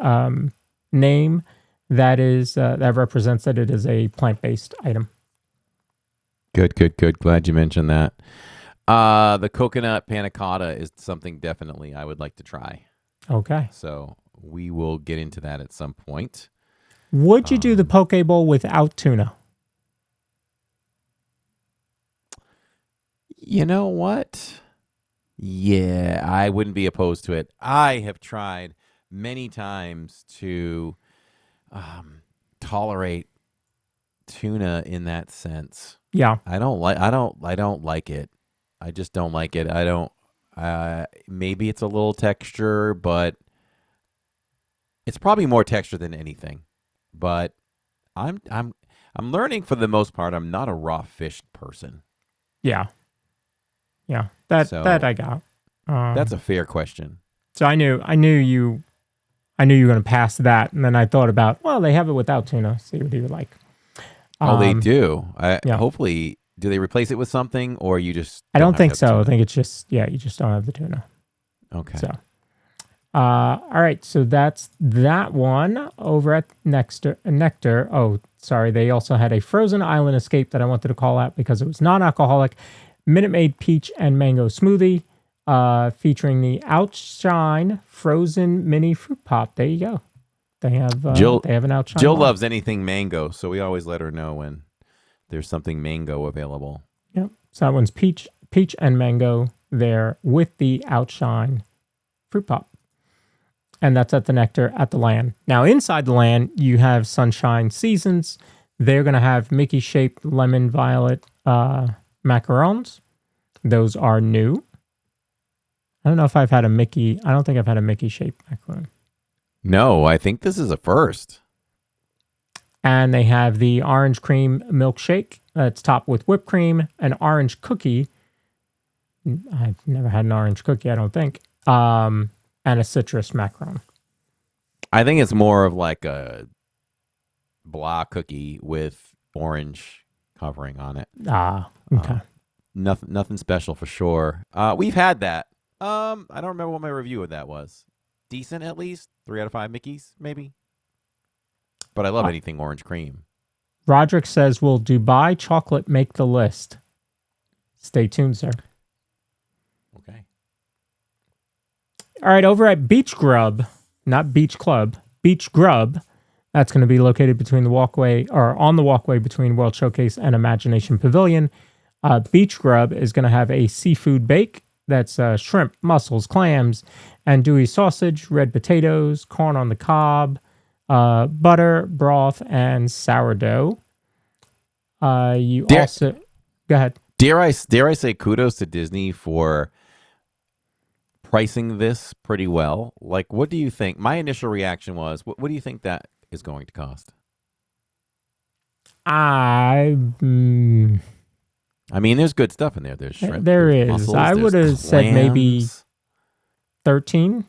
name, that represents that it is a plant-based item. Good. Glad you mentioned that. The coconut panna cotta is something definitely I would like to try. Okay. So we will get into that at some point. Would you do the poke bowl without tuna? You know what? Yeah, I wouldn't be opposed to it. I have tried many times to tolerate tuna in that sense. Yeah. I don't like it. I just don't like it. I don't. Maybe it's a little texture, but it's probably more texture than anything. But I'm learning for the most part. I'm not a raw fish person. Yeah. Yeah. That I got. That's a fair question. So I knew you were going to pass that, and then I thought about, well, they have it without tuna. See what you would like. They do. Yeah. Hopefully, do they replace it with something, or you just? I don't think so. Tuna? I think it's just you just don't have the tuna. Okay. So, all right. So that's that one over at Nectar. Oh, sorry. They also had a Frozen Island Escape that I wanted to call out because it was non-alcoholic Minute Maid peach and mango smoothie. Featuring the Outshine Frozen Mini Fruit Pop. There you go. They have they have an Outshine. Jill bar. loves anything mango, so we always let her know when there's something mango available. Yep. So that one's peach and mango there with the Outshine Fruit Pop. And that's at the Nectar at the Land. Now inside the Land, you have Sunshine Seasons. They're going to have Mickey-shaped lemon violet macarons. Those are new. I don't know if I've had a Mickey. I don't think I've had a Mickey-shaped macaron. No, I think this is a first. And they have the orange cream milkshake that's topped with whipped cream, an orange cookie. I've never had an orange cookie, I don't think. And a citrus macaron. I think it's more of like a blah cookie with orange covering on it. Ah, okay. Nothing special for sure. We've had that. I don't remember what my review of that was. Decent at least. 3 out of 5 Mickeys, maybe. But I love anything orange cream. Roderick says, will Dubai chocolate make the list? Stay tuned, sir. Okay. All right, over at Beach Grub, not Beach Club, Beach Grub, that's going to be located between the walkway, or on the walkway between World Showcase and Imagination Pavilion. Beach Grub is going to have a seafood bake. That's shrimp, mussels, clams, andouille sausage, red potatoes, corn on the cob, butter, broth, and sourdough. Also... Go ahead. Dare I say kudos to Disney for pricing this pretty well? Like, what do you think? My initial reaction was, what do you think that is going to cost? I mean, there's good stuff in there. There's shrimp. There there's is. mussels, I would have said maybe 13.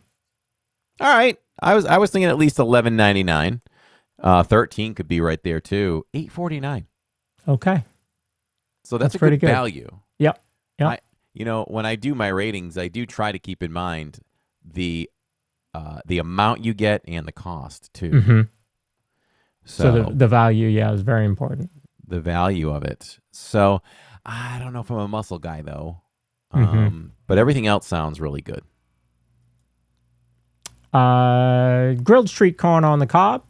All right. I was thinking at least $11.99. 13 could be right there too. $8.49. Okay. So that's a pretty good good value. Yep. When I do my ratings, I do try to keep in mind the amount you get and the cost too. Mm-hmm. So the value, is very important. The value of it. So I don't know if I'm a mussel guy though. But everything else sounds really good. Grilled street corn on the cob,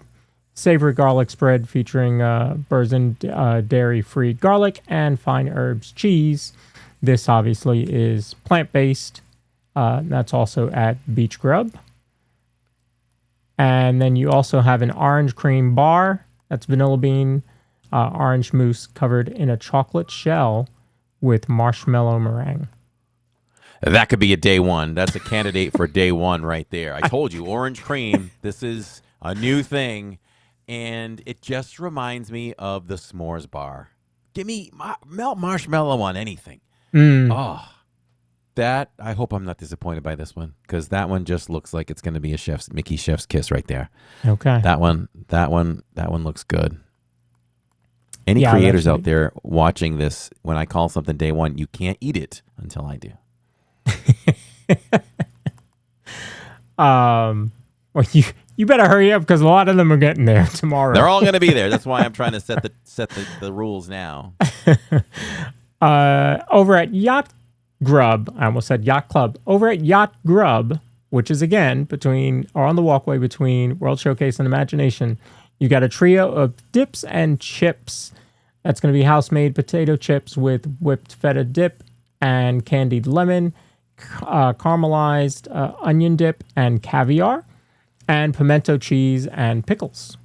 savory garlic spread featuring Burzen dairy-free garlic and fine herbs cheese. This obviously is plant-based. That's also at Beach Grub. And then you also have an orange cream bar. That's vanilla bean, orange mousse covered in a chocolate shell with marshmallow meringue. That could be a day one. That's a candidate for day one right there. I told you, orange cream. This is a new thing. And it just reminds me of the s'mores bar. Give me melt marshmallow on anything. Oh, that, I hope I'm not disappointed by this one, because that one just looks like it's going to be a Mickey chef's kiss right there. Okay. That one looks good. Any creators out there watching this, when I call something day one, you can't eat it until I do. Well, you better hurry up because a lot of them are getting there tomorrow. They're all going to be there. That's why I'm trying to set the rules now. Over at Yacht Grub, I almost said Yacht Club. Over at Yacht Grub, which is again on the walkway between World Showcase and Imagination, you got a trio of dips and chips. That's going to be house-made potato chips with whipped feta dip and candied lemon, caramelized onion dip and caviar, and pimento cheese and pickles.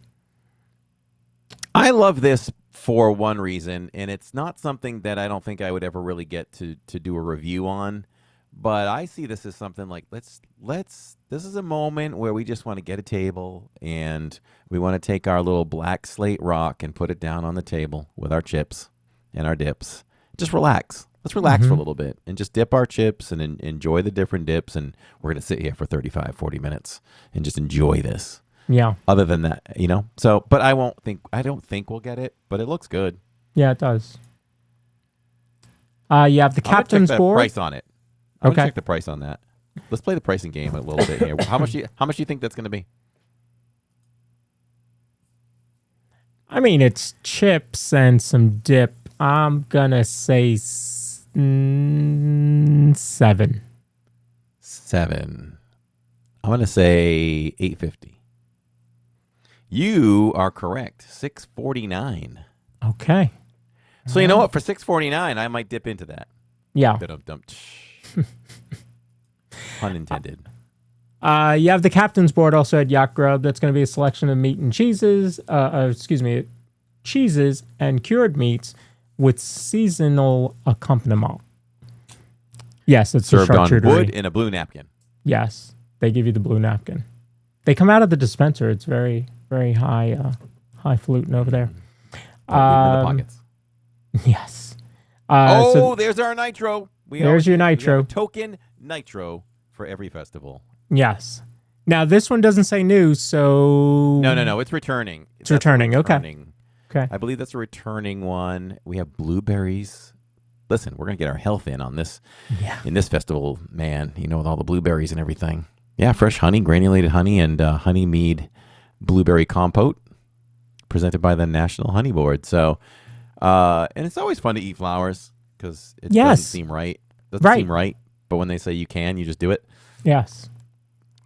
I love this for one reason, and it's not something that I don't think I would ever really get to do a review on. But I see this as something like let's. This is a moment where we just want to get a table and we want to take our little black slate rock and put it down on the table with our chips and our dips. Just relax. Let's relax for a little bit and just dip our chips and enjoy the different dips. And we're going to sit here for 35, 40 minutes and just enjoy this. Yeah. Other than that, So, but I don't think we'll get it, but it looks good. Yeah, it does. You have the captain's check the board. price on it. I'm Okay. gonna check the price on that. Let's play the pricing game a little bit here. How much do you think that's going to be? I mean, it's chips and some dip. I'm gonna say 7. 7. I'm gonna say $8.50. You are correct. $6.49. Okay. So you know what? For $6.49, I might dip into that. Yeah. Dum-dum. Unintended. You have the captain's board also at Yacht Grub. That's going to be a selection of meat and cheeses. Cheeses and cured meats with seasonal accompaniment. Yes, it's served the on charcuterie. wood in a blue napkin. Yes, they give you the blue napkin. They come out of the dispenser. It's very, very highfalutin over there. In the pockets. Yes. There's our nitro. There's your nitro. We have a token nitro for every festival. Yes. Now this one doesn't say new, so No. It's returning. It's returning. Okay. I believe that's a returning one. We have blueberries. Listen, we're gonna get our health on this. Yeah. In this festival, man, with all the blueberries and everything. Yeah, fresh honey, granulated honey, and honey mead blueberry compote, presented by the National Honey Board. So, and it's always fun to eat flowers because it doesn't seem right. Seem right. But when they say you can, you just do it. Yes.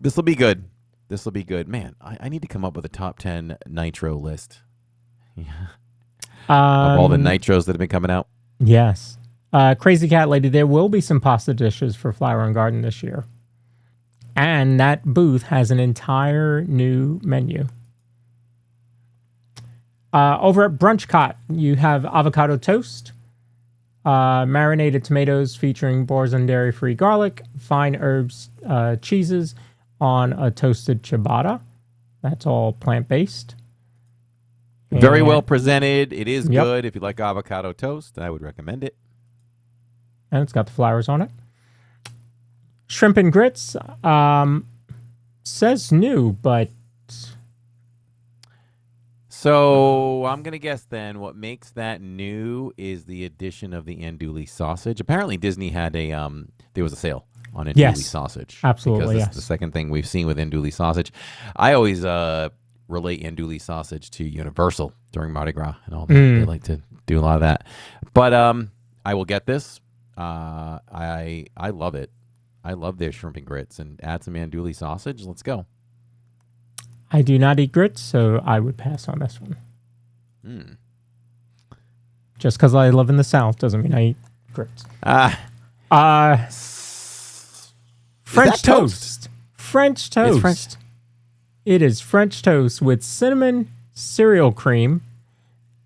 This will be good. Man, I need to come up with a top 10 nitro list. Yeah. Of all the nitros that have been coming out. Yes. Crazy Cat Lady, there will be some pasta dishes for Flower and Garden this year. And that booth has an entire new menu. Over at Brunchcott, you have avocado toast, marinated tomatoes featuring Boursin dairy-free garlic, fine herbs, cheeses on a toasted ciabatta. That's all plant-based. Very well presented. It is good. If you like avocado toast, I would recommend it. And it's got the flowers on it. Shrimp and grits says new, but... So I'm going to guess then what makes that new is the addition of the andouille sausage. Apparently Disney had there was a sale on andouille sausage. Absolutely, because it's the second thing we've seen with andouille sausage. I always relate andouille sausage to Universal during Mardi Gras and all that. They like to do a lot of that. But I will get this. I love it. I love their shrimp and grits, and add some andouille sausage. Let's go. I do not eat grits, so I would pass on this one. Just because I live in the South doesn't mean I eat grits. French toast. French toast. It is French toast with cinnamon, cereal cream,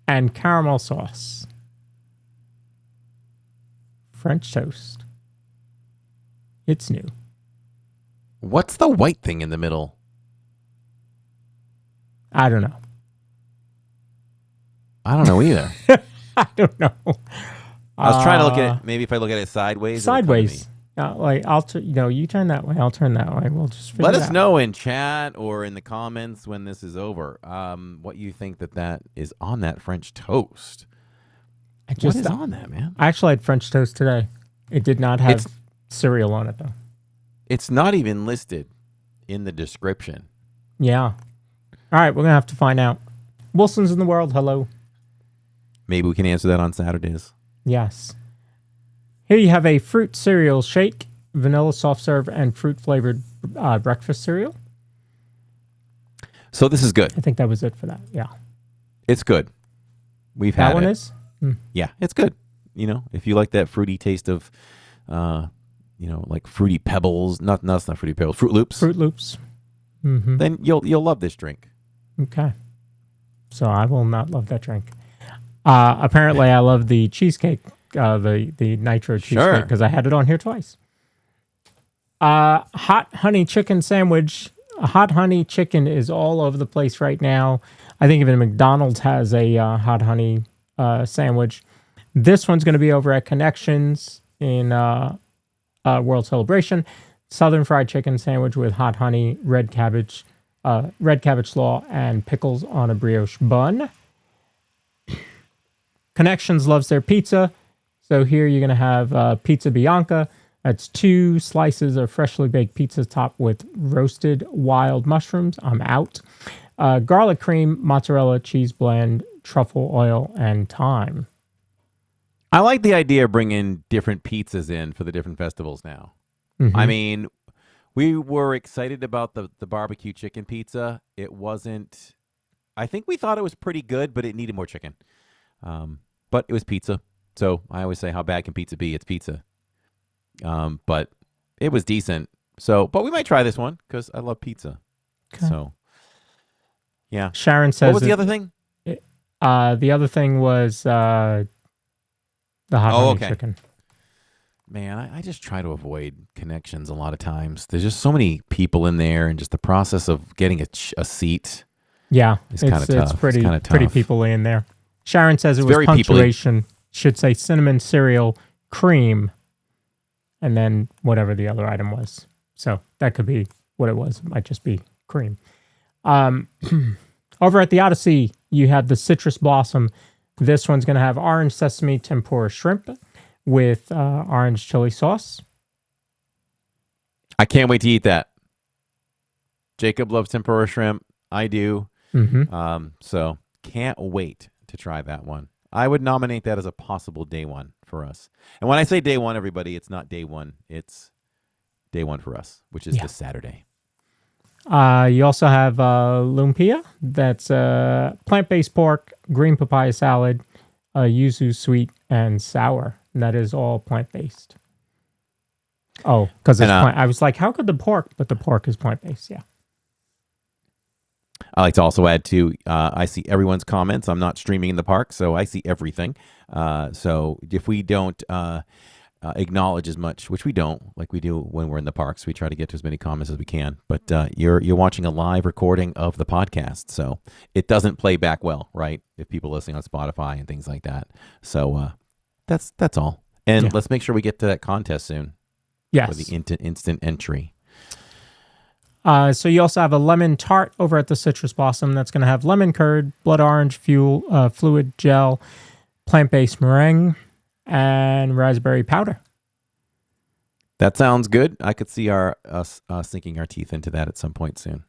and caramel sauce. French toast. It's new. What's the white thing in the middle? I don't know. I don't know either. I don't know. I was trying to look at it. Maybe if I look at it sideways. Sideways. You turn that way. I'll turn that way. We'll just figure Let it us out. know in chat or in the comments when this is over what you think that is on that French toast. What is on that, man? I actually had French toast today. It did not have cereal on it, though. It's not even listed in the description. Yeah. All right, we're going to have to find out. Wilson's in the world, hello. Maybe we can answer that on Saturdays. Yes. Here you have a fruit cereal shake, vanilla soft serve, and fruit-flavored breakfast cereal. So this is good. I think that was it for that, yeah. It's good. We've had that one it. is? Yeah, it's good. If you like that fruity taste of, like Fruity Pebbles, not Fruity Pebbles, Fruit Loops. Fruit Loops. Mm-hmm. Then you'll love this drink. Okay. So I will not love that drink. Apparently, I love the cheesecake, the nitro cheesecake, because I had it on here twice. Hot honey chicken sandwich. Hot honey chicken is all over the place right now. I think even McDonald's has a hot honey sandwich. This one's going to be over at Connections in World Celebration. Southern fried chicken sandwich with hot honey, red cabbage slaw, and pickles on a brioche bun. Connections loves their pizza. So here you're going to have Pizza Bianca. That's 2 slices of freshly baked pizza topped with roasted wild mushrooms. I'm out. Garlic cream, mozzarella, cheese blend, truffle oil, and thyme. I like the idea of bringing different pizzas in for the different festivals now. Mm-hmm. I mean, we were excited about the barbecue chicken pizza. It wasn't... I think we thought it was pretty good, but it needed more chicken. But it was pizza. So I always say, how bad can pizza be? It's pizza. But it was decent. So, but we might try this one because I love pizza. Okay. So, yeah. Sharon says... What was the other thing? The other thing was the hot honey chicken. Man, I just try to avoid Connections a lot of times. There's just so many people in there, and just the process of getting a seat. Yeah, it's kind of tough. It's pretty people in there. Sharon says it was very punctuation. Should say cinnamon cereal cream, and then whatever the other item was. So that could be what it was. It might just be cream. Over at the Odyssey, you have the citrus blossom. This one's going to have orange sesame tempura shrimp with orange chili sauce. I can't wait to eat that. Jacob loves tempura shrimp. I do. Mm-hmm. So can't wait to try that one. I would nominate that as a possible day one for us. And when I say day one, everybody, it's not day one. It's day one for us, which is this Saturday. You also have lumpia. That's plant-based pork, green papaya salad, yuzu sweet and sour. And that is all plant-based. Oh, because it's plant. I was like, how could the pork? But the pork is plant-based, yeah. I like to also add to, I see everyone's comments. I'm not streaming in the park, so I see everything. So if we don't acknowledge as much, which we don't, like we do when we're in the parks, we try to get to as many comments as we can. But you're watching a live recording of the podcast, so it doesn't play back well, right? If people listening on Spotify and things like that. So that's all. And let's make sure we get to that contest soon. Yes. For the instant entry. So you also have a lemon tart over at the Citrus Blossom. That's going to have lemon curd, blood orange fluid gel, plant-based meringue, and raspberry powder. That sounds good. I could see us sinking our teeth into that at some point soon.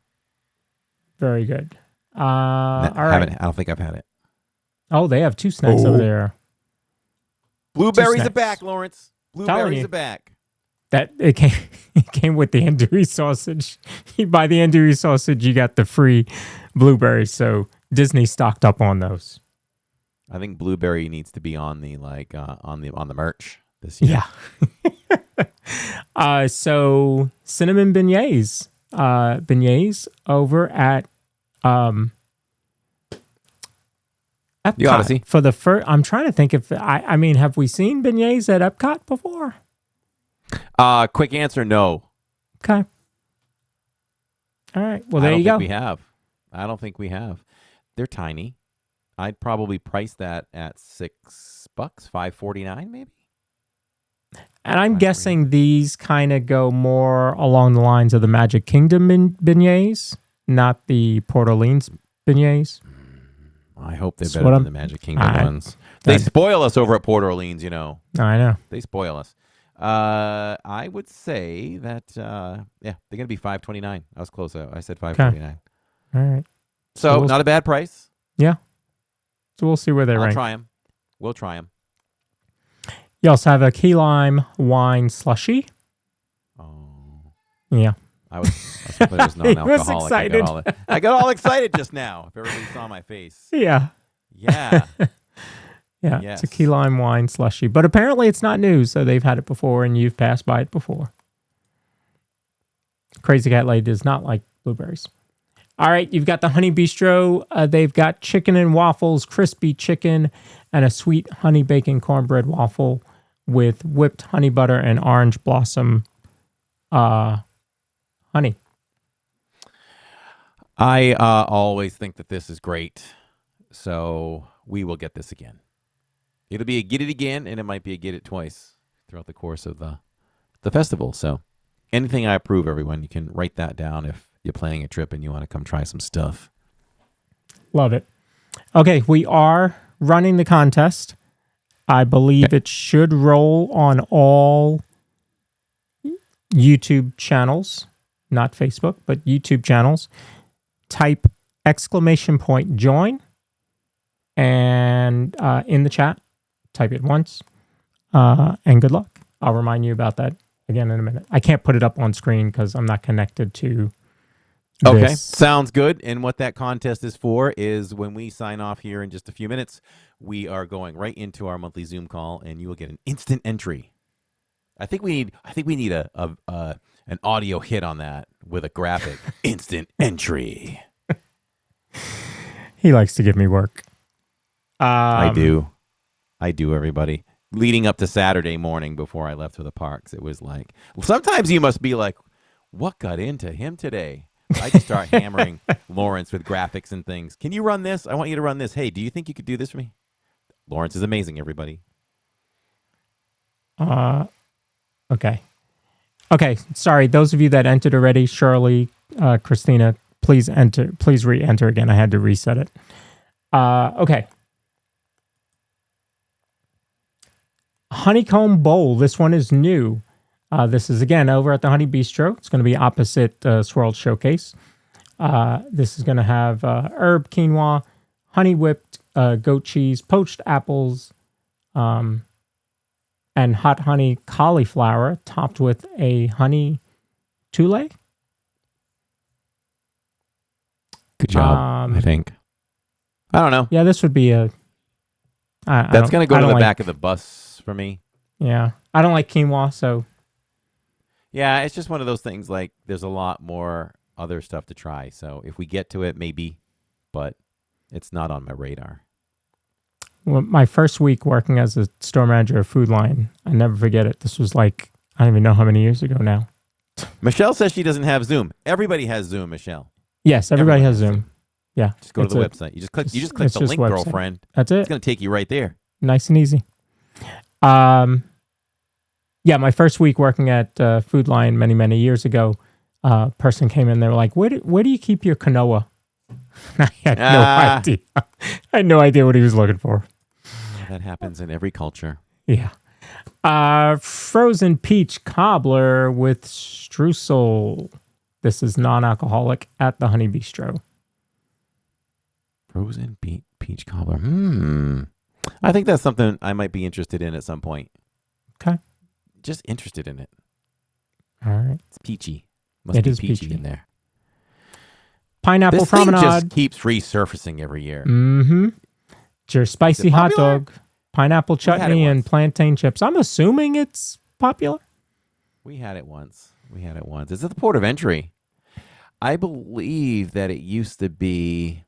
Very good. All right. I don't think I've had it. Oh, they have 2 snacks over there. Blueberries are back, Lawrence. Blueberries are back. That it came with the andouille sausage. You buy the andouille sausage, you got the free blueberries. So Disney stocked up on those. I think blueberry needs to be on the on the merch this year. Yeah. So cinnamon beignets, over at EPCOT the Odyssey. For the first. I'm trying to think if I mean, have we seen beignets at EPCOT before? Quick answer, no. Okay. All right. Well, there you go. I don't think we have. They're tiny. I'd probably price that at $6, $5.49 maybe. And I'm guessing these kind of go more along the lines of the Magic Kingdom beignets, not the Port Orleans beignets. I hope they're better than the Magic Kingdom ones. They spoil us over at Port Orleans, you know. I know. They spoil us. I would say that, they're going to be $5.29. I was close. I said $5.49. Okay. All right. So not a bad price. Yeah. So we'll see where they rank. I'll try them. We'll try them. You also have a key lime wine slushy. Oh. Yeah. I was hoping it was non-alcoholic. Was excited. I got all excited just now. If everybody saw my face. Yeah. Yeah. Yeah, yes. It's a key lime wine slushy. But apparently it's not new, so they've had it before and you've passed by it before. Crazy Cat Lady does not like blueberries. All right, you've got the Honey Bistro. They've got chicken and waffles, crispy chicken, and a sweet honey bacon cornbread waffle with whipped honey butter and orange blossom honey. I always think that this is great, so we will get this again. It'll be a get it again, and it might be a get it twice throughout the course of the festival. So anything I approve, everyone, you can write that down if you're planning a trip and you want to come try some stuff. Love it. Okay, we are running the contest. I believe it should roll on all YouTube channels, not Facebook, but YouTube channels. Type !join and in the chat, type it once, and good luck. I'll remind you about that again in a minute. I can't put it up on screen because I'm not connected to this. Okay, sounds good. And what that contest is for is when we sign off here in just a few minutes, we are going right into our monthly Zoom call, and you will get an instant entry. I think we need an audio hit on that with a graphic. Instant entry. He likes to give me work. I do, everybody. Leading up to Saturday morning before I left for the parks, it was like, sometimes you must be like, what got into him today? I just start hammering Lawrence with graphics and things. Can you run this? I want you to run this. Hey, do you think you could do this for me? Lawrence is amazing, everybody. Okay. Sorry, those of you that entered already, Shirley, Christina, please re-enter again. I had to reset it. Okay. Honeycomb Bowl. This one is new. This is, again, over at the Honey Bistro. It's going to be opposite Swirled Showcase. This is going to have herb quinoa, honey whipped goat cheese, poached apples, and hot honey cauliflower topped with a honey toule. Good job, I think. I don't know. Yeah, this would be a... That's going to go to the back of the bus for me. Yeah. I don't like quinoa, so... Yeah, it's just one of those things, like, there's a lot more other stuff to try. So if we get to it, maybe, but it's not on my radar. Well, my first week working as a store manager of Food Line, I never forget it. This was like, I don't even know how many years ago now. Michelle says she doesn't have Zoom. Everybody has Zoom, Michelle. Yes, everybody has Zoom. Yeah. Just go to the website. You just click the link, website. girlfriend. That's it. It's going to take you right there. Nice and easy. Yeah, my first week working at Food Line many, many years ago, a person came in, they were like, where do you keep your quinoa? I had no idea. I had no idea what he was looking for. That happens in every culture. Yeah. Frozen peach cobbler with streusel. This is non-alcoholic at the Honey Bistro. Frozen peach cobbler. I think that's something I might be interested in at some point. Okay. Just interested in it. All right. It's peachy. Must be peachy in there. Pineapple this promenade. Thing just keeps resurfacing every year. Mm-hmm. It's your spicy hot dog, pineapple chutney, and plantain chips. I'm assuming it's popular. We had it once. It's at the port of entry. I believe that it used to be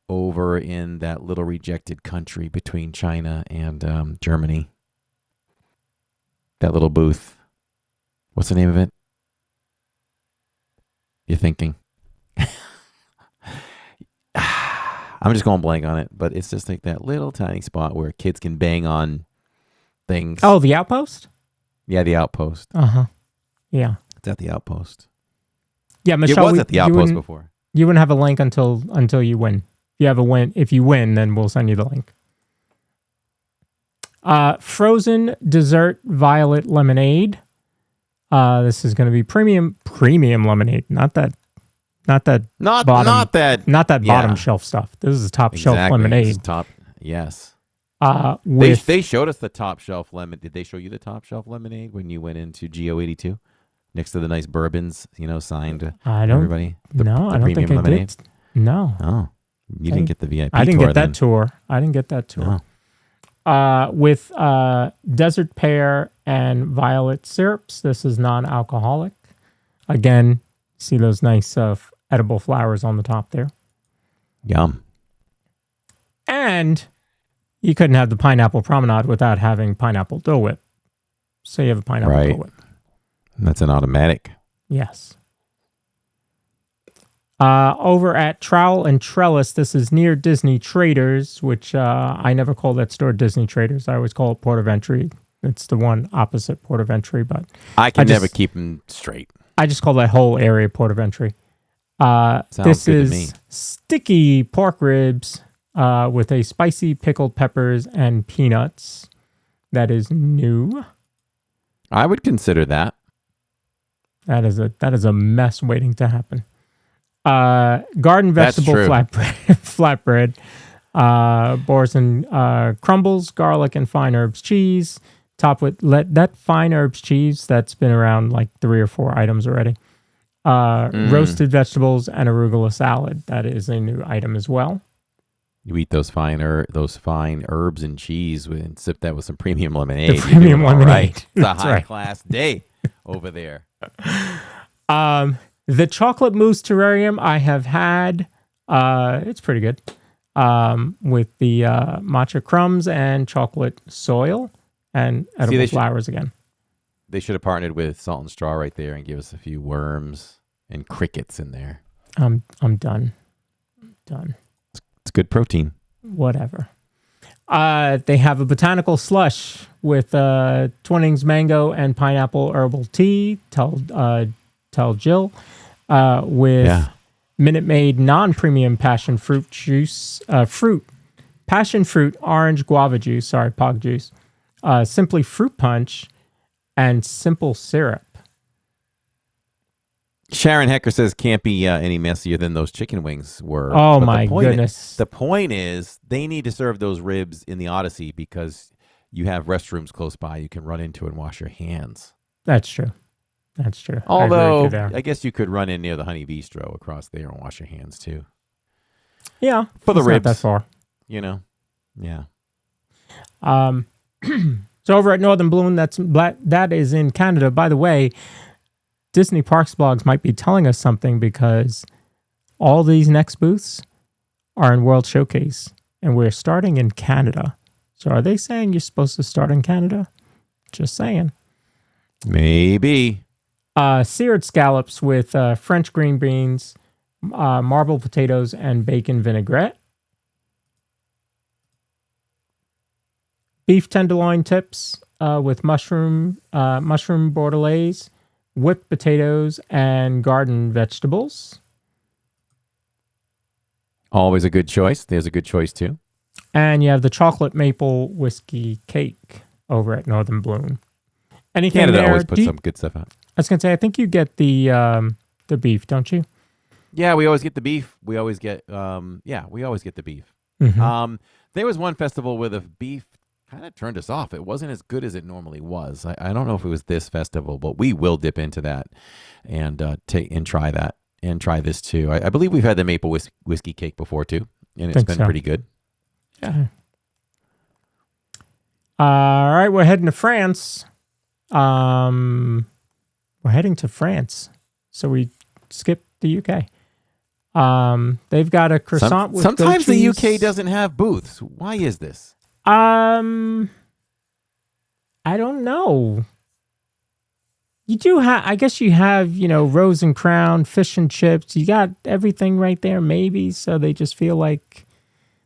over in that little rejected country between China and Germany. That little booth. What's the name of it? You're thinking. I'm just going blank on it, but it's just like that little tiny spot where kids can bang on things. Oh, the Outpost? Yeah, the Outpost. Uh-huh. Yeah. It's at the Outpost. Yeah, Michelle. It was at the Outpost before. You wouldn't have a link until you win. If you win, then we'll send you the link. Frozen dessert violet lemonade. This is going to be premium lemonade, not that bottom shelf stuff. This is top shelf lemonade. Yes. They showed us the top shelf lemon. Did they show you the top shelf lemonade when you went into GO82 next to the nice bourbons? Signed. Everybody. I don't think I did. No. Oh, you didn't get the VIP. I didn't tour, get that tour. I didn't get that tour. No. With desert pear and violet syrups. This is non-alcoholic. Again, see those nice edible flowers on the top there. Yum. And you couldn't have the pineapple promenade without having pineapple Dole Whip. So you have a pineapple Dole Whip. That's an automatic. Yes. Over at Trowel and Trellis, this is near Disney Traders, which I never call that store Disney Traders. I always call it Port of Entry. It's the one opposite Port of Entry, but I can never keep them straight. I just call that whole area Port of Entry. This good is to me. sticky pork ribs with a spicy pickled peppers and peanuts. That is new. I would consider that. That is a mess waiting to happen. Garden vegetable flatbread, boars and crumbles, garlic and fine herbs cheese, topped with that fine herbs cheese that's been around like 3 or 4 items already. Roasted vegetables and arugula salad. That is a new item as well. You eat those fine herbs and cheese and sip that with some premium lemonade. The premium You're doing all lemonade. right. It's a That's high right. class day over there. The chocolate mousse terrarium I have had. It's pretty good. With the matcha crumbs and chocolate soil and edible flowers again. They should have partnered with Salt and Straw right there and give us a few worms and crickets in there. I'm done. Done. It's good protein. Whatever. They have a botanical slush with Twinings mango and pineapple herbal tea. Tell Jill. With Minute Maid non-premium passion fruit juice. Passion fruit orange guava juice. Sorry, pog juice. Simply fruit punch and simple syrup. Sharon Hecker says can't be any messier than those chicken wings were. Oh, But my goodness. The point is they need to serve those ribs in the Odyssey because you have restrooms close by you can run into and wash your hands. That's true. That's true. Although, I I guess you could run in near the Honey Bistro across there and wash your hands too. Yeah. For the it's ribs. Not that far. You know? Yeah. So over at Northern Bloom, that is in Canada. By the way, Disney Parks blogs might be telling us something because all these next booths are in World Showcase, and we're starting in Canada. So are they saying you're supposed to start in Canada? Just saying. Maybe. Seared scallops with French green beans, marbled potatoes, and bacon vinaigrette. Beef tenderloin tips with mushroom bordelaise, whipped potatoes, and garden vegetables. Always a good choice. There's a good choice too. And you have the chocolate maple whiskey cake over at Northern Bloom. Anything Canada there? always puts some good stuff out. I was going to say, I think you get the beef, don't you? Yeah, we always get the beef. We always get the beef. Mhm. There was one festival where the beef kind of turned us off. It wasn't as good as it normally was. I don't know if it was this festival, but we will dip into that and try that and try this too. I believe we've had the maple whiskey cake before too, and it's been pretty good. Yeah. All right, we're heading to France. We're heading to France, so we skipped the UK. They've got a croissant with sometimes goat the cheese. UK doesn't have booths. Why is this? I don't know. You do have, I guess you have, Rose and Crown, fish and chips. You got everything right there, maybe. So they just feel like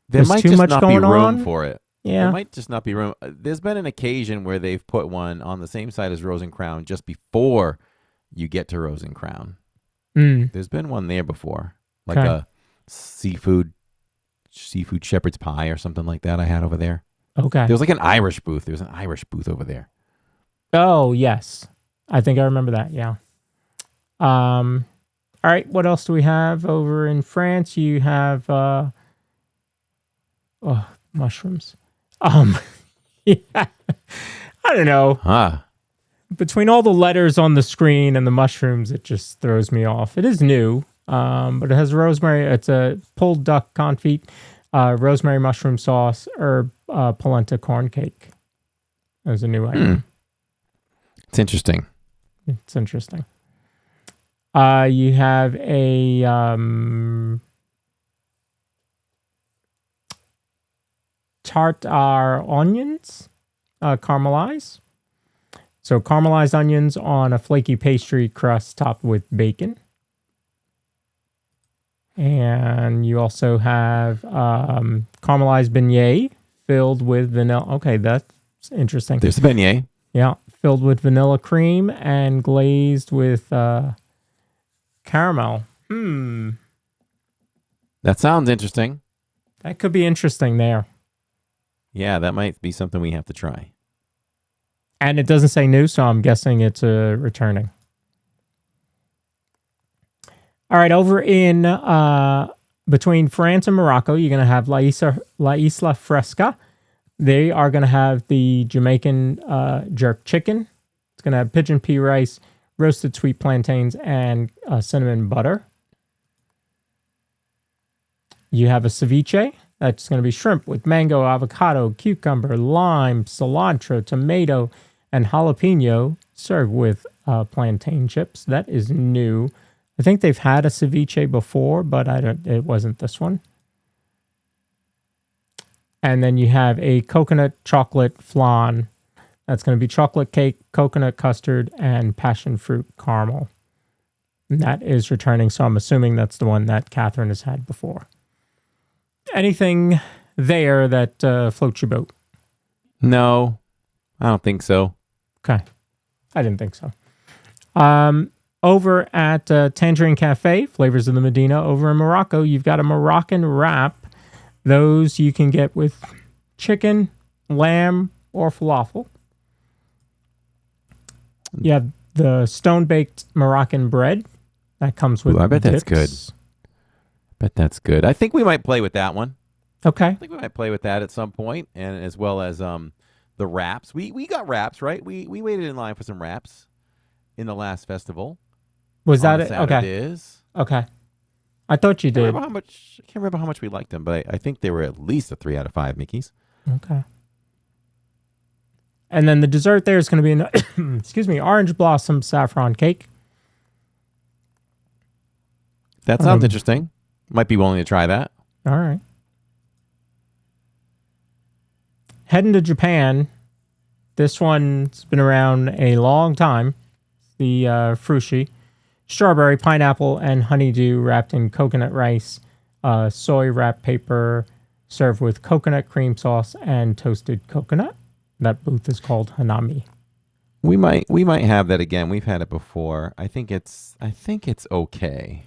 There there's might too just much not be going room on. for it. Yeah. There might just not be room. There's been an occasion where they've put one on the same side as Rose and Crown just before you get to Rose and Crown. There's been one there before, like Okay. a seafood shepherd's pie or something like that I had over there. Okay. There was like an Irish booth. There was an Irish booth over there. Oh, yes. I think I remember that. Yeah. All right. What else do we have over in France? You have mushrooms. Yeah. I don't know. Between all the letters on the screen and the mushrooms, it just throws me off. It is new, but it has rosemary. It's a pulled duck confit, rosemary mushroom sauce, herb polenta corn cake. There's a new item. It's interesting. It's interesting. You have a tartare onions, caramelized. So caramelized onions on a flaky pastry crust topped with bacon. And you also have caramelized beignet filled with vanilla. Okay, that's interesting. There's a beignet. Yeah, filled with vanilla cream and glazed with caramel. That sounds interesting. That could be interesting there. Yeah, that might be something we have to try. And it doesn't say new, so I'm guessing it's returning. All right, over in between France and Morocco, you're going to have La Isla Fresca. They are going to have the Jamaican jerk chicken. It's going to have pigeon pea rice, roasted sweet plantains, and cinnamon butter. You have a ceviche. That's going to be shrimp with mango, avocado, cucumber, lime, cilantro, tomato, and jalapeno, served with plantain chips. That is new. I think they've had a ceviche before, but it wasn't this one. And then you have a coconut chocolate flan. That's going to be chocolate cake, coconut custard, and passion fruit caramel. And that is returning, so I'm assuming that's the one that Catherine has had before. Anything there that floats your boat? No, I don't think so. Okay. I didn't think so. Over at Tangerine Cafe, Flavors of the Medina, over in Morocco, you've got a Moroccan wrap. Those you can get with chicken, lamb, or falafel. You have the stone-baked Moroccan bread. That comes with I bet dips. that's good. Bet that's good. I think we might play with that one. Okay. I think we might play with that at some point, and as well as the wraps. We got wraps, right? We waited in line for some wraps in the last festival. Was that it? Okay. Okay. I thought you did. I can't remember how much we liked them, but I think they were at least a 3 out of 5 Mickeys. Okay. And then the dessert there is going to be an excuse me, orange blossom saffron cake. That sounds interesting. Might be willing to try that. All right. Heading to Japan. This one's been around a long time. The frushi. Strawberry, pineapple, and honeydew wrapped in coconut rice, soy wrapped paper, served with coconut cream sauce and toasted coconut. That booth is called Hanami. We might have that again. We've had it before. I think it's okay.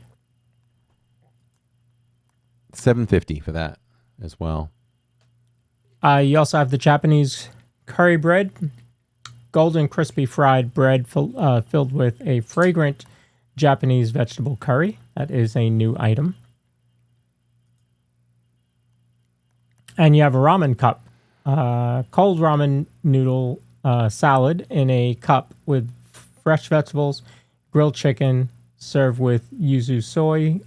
$7.50 for that as well. You also have the Japanese curry bread, golden crispy fried bread filled with a fragrant Japanese vegetable curry. That is a new item. And you have a ramen cup, cold ramen noodle salad in a cup with fresh vegetables, grilled chicken, served with yuzu soy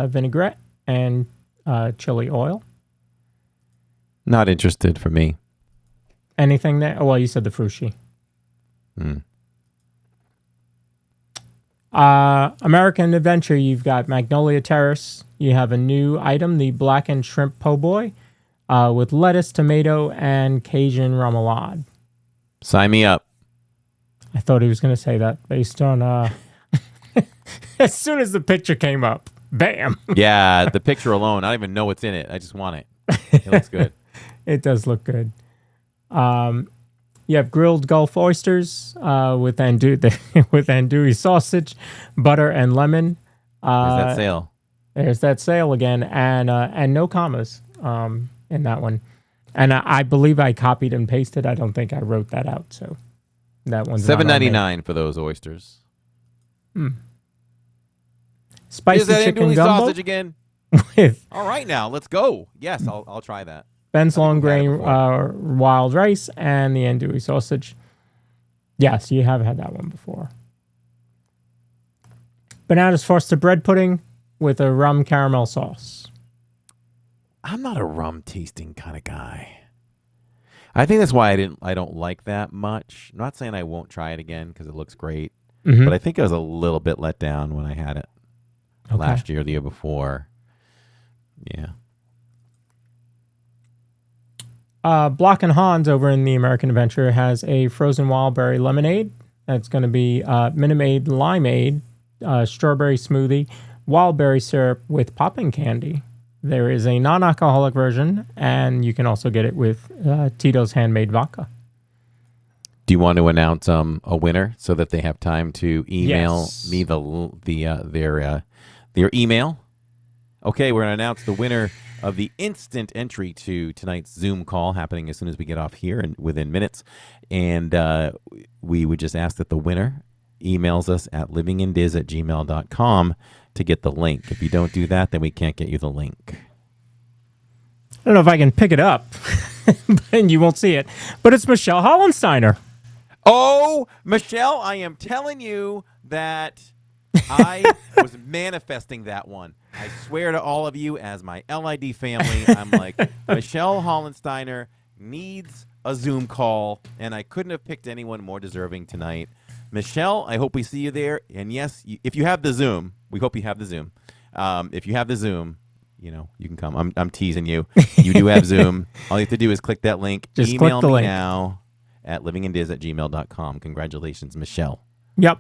vinaigrette and chili oil. Not interested for me. Anything there? Oh, well, you said the frushi. American Adventure, you've got Magnolia Terrace. You have a new item, the blackened shrimp po' boy, with lettuce, tomato, and Cajun remoulade. Sign me up. I thought he was going to say that based on as soon as the picture came up. Bam. Yeah, the picture alone. I don't even know what's in it. I just want it. It looks good. It does look good. You have grilled Gulf oysters with andouille sausage, butter, and lemon. There's that sale. There's that sale again, and no commas in that one. And I believe I copied and pasted. I don't think I wrote that out. So that one's $7.99 for those oysters. Spicy Here's that chicken andouille gumbo sausage again. with All right, now let's go. Yes, I'll try that. Ben's long grain wild rice and the andouille sausage. Yes, you have had that one before. Bananas frosted bread pudding with a rum caramel sauce. I'm not a rum tasting kind of guy. I think that's why I don't like that much. I'm not saying I won't try it again because it looks great. but I think I was a little bit let down when I had it last year, or the year before. Yeah. Block and Hans over in the American Adventure has a frozen wild berry lemonade. That's going to be Minute Maid limeade, strawberry smoothie, wild berry syrup with popping candy. There is a non-alcoholic version, and you can also get it with Tito's handmade vodka. Do you want to announce a winner so that they have time to email me their email? Okay, we're going to announce the winner of the instant entry to tonight's Zoom call happening as soon as we get off here and within minutes. And we would just ask that the winner emails us at livingindiz@gmail.com to get the link. If you don't do that, then we can't get you the link. I don't know if I can pick it up, and you won't see it, but it's Michelle Hollensteiner. Oh, Michelle, I am telling you that I was manifesting that one. I swear to all of you as my LID family, I'm like, Michelle Hollensteiner needs a Zoom call, and I couldn't have picked anyone more deserving tonight. Michelle, I hope we see you there. And yes, if you have the Zoom, we hope you have the Zoom. If you have the Zoom, you know, you can come. I'm teasing you. You do have Zoom. All you have to do is click that link. Just email click the me link now at livingindiz@gmail.com. Congratulations, Michelle. Yep.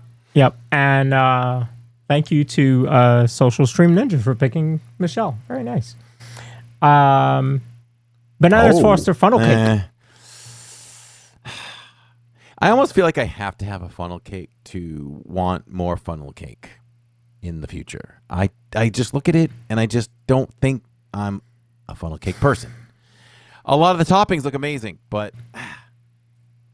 And thank you to Social Stream Ninja for picking Michelle. Very nice. Bananas Foster funnel cake. I almost feel like I have to have a funnel cake to want more funnel cake in the future. I just look at it and I just don't think I'm a funnel cake person. A lot of the toppings look amazing, but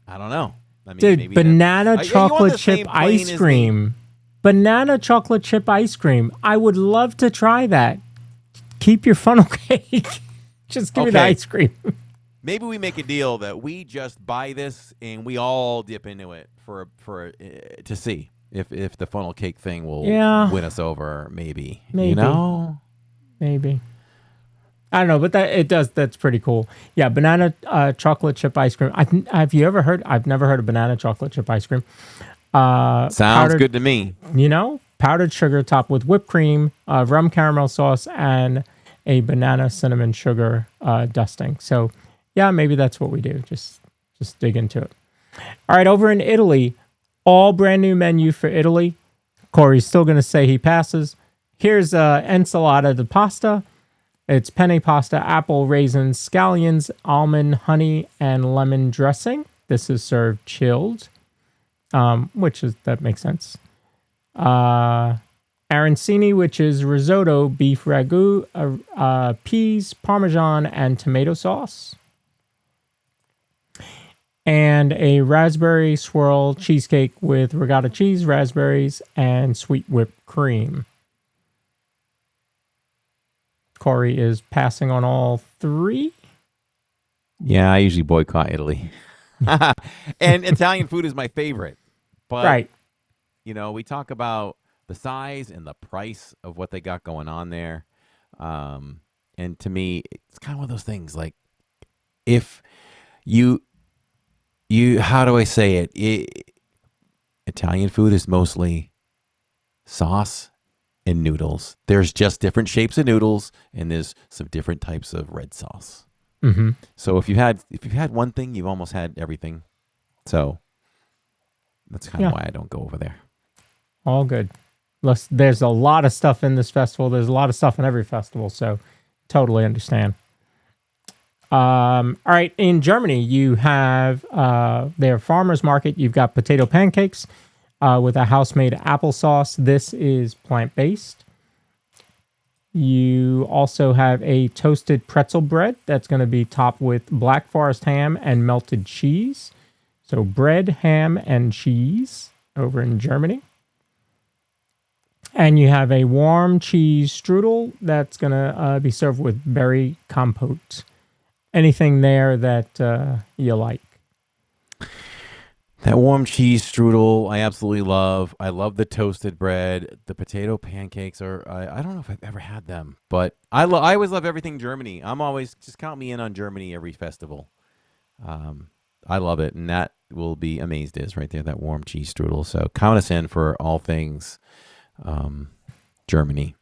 I don't know. I mean, Dude, maybe banana you chocolate want the chip same plane ice as cream. Banana chocolate chip ice cream. I would love to try that. Keep your funnel cake. Just give me the Okay. ice cream. Maybe we make a deal that we just buy this and we all dip into it for to see if the funnel cake thing will win us over. Maybe. You know? Maybe. I don't know, but that's pretty cool. Yeah, banana chocolate chip ice cream. Have you ever heard? I've never heard of banana chocolate chip ice cream. Sounds good to me. You know, powdered sugar topped with whipped cream, rum caramel sauce, and a banana cinnamon sugar dusting. So, yeah, maybe that's what we do. Just dig into it. All right, over in Italy, all brand new menu for Italy. Corey's still going to say he passes. Here's ensalada di pasta. It's penne pasta, apple, raisins, scallions, almond, honey, and lemon dressing. This is served chilled, that makes sense. Arancini, which is risotto, beef ragu, peas, parmesan, and tomato sauce. And a raspberry swirl cheesecake with ricotta cheese, raspberries, and sweet whipped cream. Corey is passing on all three. Yeah, I usually boycott Italy. And Italian food is my favorite. But, right. You know, we talk about the size and the price of what they got going on there. And to me, it's kind of one of those things like if you how do I say it? Italian food is mostly sauce and noodles. There's just different shapes of noodles, and there's some different types of red sauce. Mm-hmm. So if you've had one thing, you've almost had everything. So that's kind of why I don't go over there. All good. There's a lot of stuff in this festival. There's a lot of stuff in every festival, so totally understand. All right, in Germany, you have their farmers market. You've got potato pancakes with a house-made applesauce. This is plant-based. You also have a toasted pretzel bread that's going to be topped with Black Forest ham and melted cheese. So bread, ham, and cheese over in Germany. And you have a warm cheese strudel that's going to be served with berry compote. Anything there that you like? That warm cheese strudel, I absolutely love. I love the toasted bread. The potato pancakes are, I don't know if I've ever had them, but I always love everything Germany. I'm always, just count me in on Germany every festival. I love it. And that will be amazed is right there, that warm cheese strudel. So count us in for all things Germany.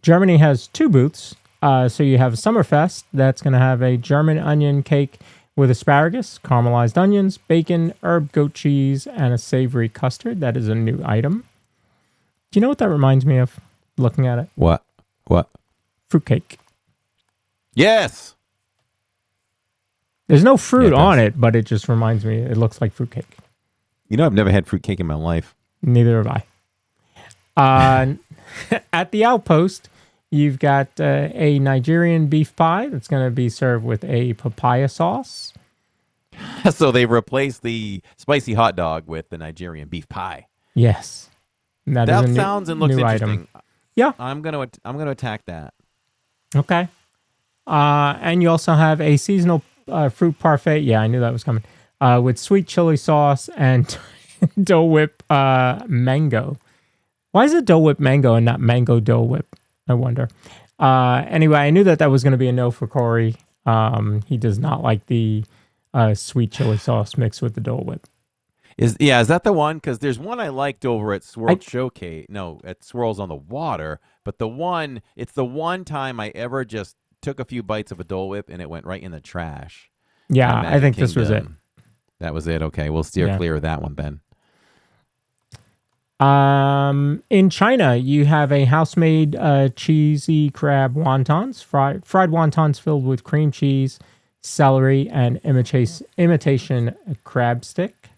Germany has 2 booths. So you have Summerfest. That's going to have a German onion cake with asparagus, caramelized onions, bacon, herb goat cheese, and a savory custard. That is a new item. Do you know what that reminds me of, looking at it? What? Fruitcake. Yes! There's no fruit on it, but it just reminds me. It looks like fruitcake. You know, I've never had fruitcake in my life. Neither have I. At the Outpost, you've got a Nigerian beef pie that's going to be served with a papaya sauce. So they've replaced the spicy hot dog with the Nigerian beef pie. Yes. That is sounds and looks interesting. Item. Yeah. I'm gonna attack that. Okay. And you also have a seasonal fruit parfait. Yeah, I knew that was coming. With sweet chili sauce and Dole Whip mango. Why is it Dole Whip mango and not mango Dole Whip? I wonder. Anyway, I knew that was going to be a no for Corey. He does not like the sweet chili sauce mixed with the Dole Whip. Is that the one? Because there's one I liked over at Swirl Showcase. No, at Swirls on the Water. But it's the one time I ever just took a few bites of a Dole Whip and it went right in the trash. Yeah, I think this was it. That was it. Okay, we'll steer clear of that one then. In China, you have a house-made cheesy crab wontons, fried wontons filled with cream cheese, celery, and imitation crab stick.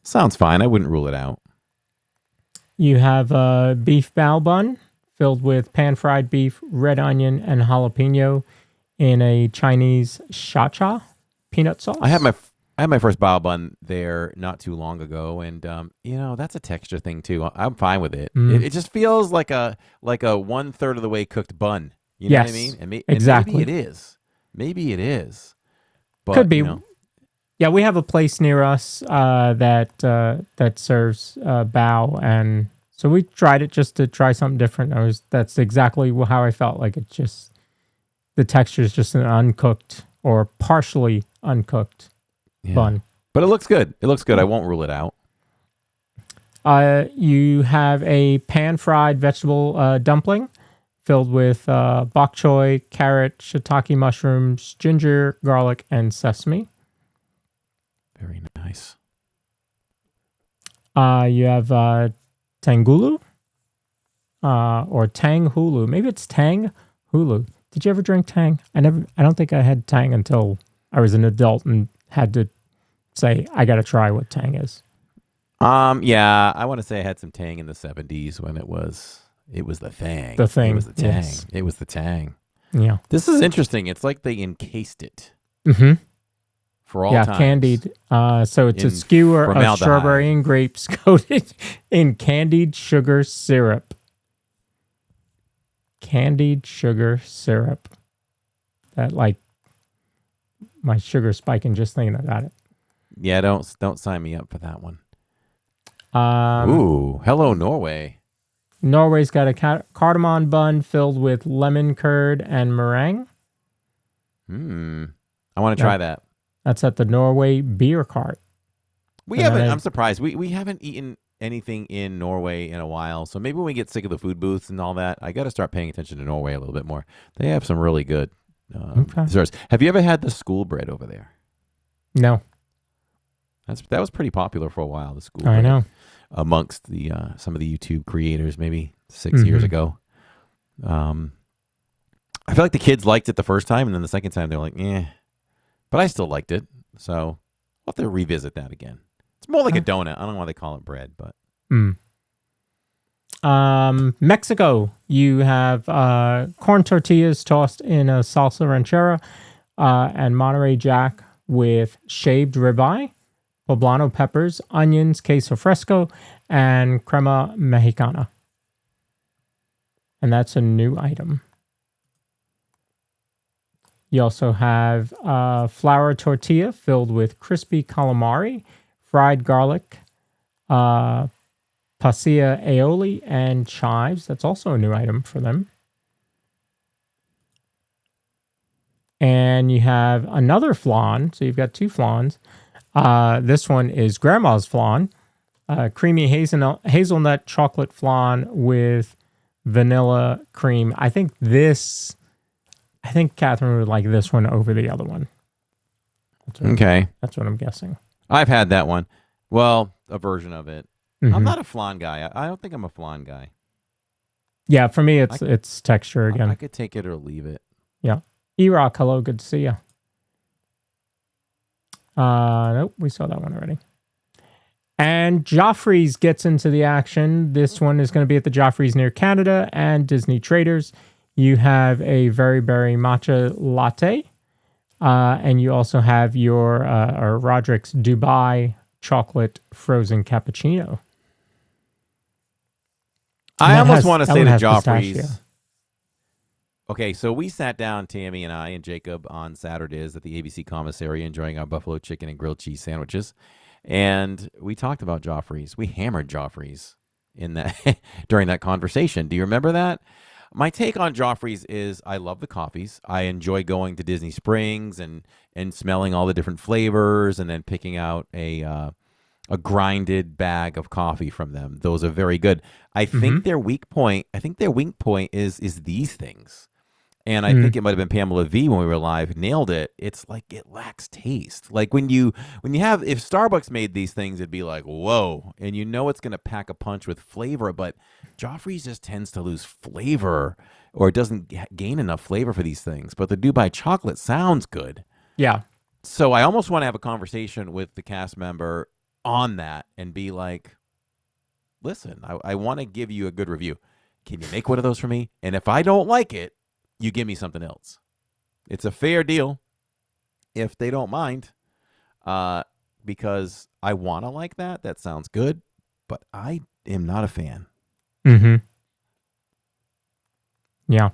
Sounds fine. I wouldn't rule it out. You have a beef bao bun filled with pan-fried beef, red onion, and jalapeno in a Chinese shacha peanut sauce. I had my first bao bun there not too long ago, and that's a texture thing too. I'm fine with it. It just feels like a 1/3 of the way cooked bun. You know what I mean? And exactly. Maybe it is. But, could be. Yeah, we have a place near us that serves bao, and so we tried it just to try something different. That's exactly how I felt. Like the texture is just an uncooked or partially uncooked bun. But it looks good. I won't rule it out. You have a pan-fried vegetable dumpling filled with bok choy, carrot, shiitake mushrooms, ginger, garlic, and sesame. Very nice. You have tangulu or tang hulu. Maybe it's tang hulu. Did you ever drink tang? I don't think I had tang until I was an adult and had to say I got to try what tang is. Yeah, I want to say I had some tang in the 70s when it was the thing. The thing. It was the tang. Yes. It was the tang. Yeah. This is interesting. It's like they encased it. Mm-hmm. For all times. Candied. So it's a skewer of strawberry and grapes coated in candied sugar syrup. Candied sugar syrup. That my sugar spiking just thinking about it. Yeah, don't sign me up for that one. Ooh, hello Norway. Norway's got a cardamom bun filled with lemon curd and meringue. I want to try that. That's at the Norway Beer Cart. I'm surprised. We haven't eaten anything in Norway in a while. So maybe when we get sick of the food booths and all that, I got to start paying attention to Norway a little bit more. They have some really good desserts. Have you ever had the school bread over there? No. That was pretty popular for a while, the school bread. I know. Amongst the some of the YouTube creators maybe 6 years ago. I feel like the kids liked it the first time, and then the second time they're like, eh. But I still liked it, so we'll have to revisit that again. It's more like a donut. I don't know why they call it bread, but. Mexico, you have corn tortillas tossed in a salsa ranchera and Monterey Jack with shaved ribeye, poblano peppers, onions, queso fresco, and crema mexicana. And that's a new item. You also have flour tortilla filled with crispy calamari, fried garlic, pasilla aioli, and chives. That's also a new item for them. And you have another flan. So you've got two flans. This one is Grandma's Flan, creamy hazelnut chocolate flan with vanilla cream. I think Catherine would like this one over the other one. That's what I'm guessing. I've had that one. Well, a version of it. Mm-hmm. I'm not a flan guy. I don't think I'm a flan guy. Yeah, for me, it's texture again. I could take it or leave it. Yeah. E-Rock, hello, good to see you. Nope, we saw that one already. And Joffrey's gets into the action. This one is going to be at the Joffrey's near Canada and Disney Traders. You have a very berry matcha latte. And you also have your Roderick's Dubai chocolate frozen cappuccino. I almost want to say to Joffrey's. Pistachio. Okay, so we sat down, Tammy and I and Jacob, on Saturdays at the ABC Commissary enjoying our buffalo chicken and grilled cheese sandwiches. And we talked about Joffrey's. We hammered Joffrey's in that during that conversation. Do you remember that? My take on Joffrey's is I love the coffees. I enjoy going to Disney Springs and smelling all the different flavors and then picking out a grinded bag of coffee from them. Those are very good. I think their weak point is these things. And I think it might have been Pamela V when we were live nailed it. It's like it lacks taste. Like when you have, if Starbucks made these things, it'd be like, whoa. And you know it's going to pack a punch with flavor, but Joffrey's just tends to lose flavor or doesn't gain enough flavor for these things. But the Dubai chocolate sounds good. Yeah. So I almost want to have a conversation with the cast member on that and be like, listen, I want to give you a good review. Can you make one of those for me? And if I don't like it, you give me something else. It's a fair deal if they don't mind, because I want to like that. That sounds good, but I am not a fan. Mm-hmm. Yeah.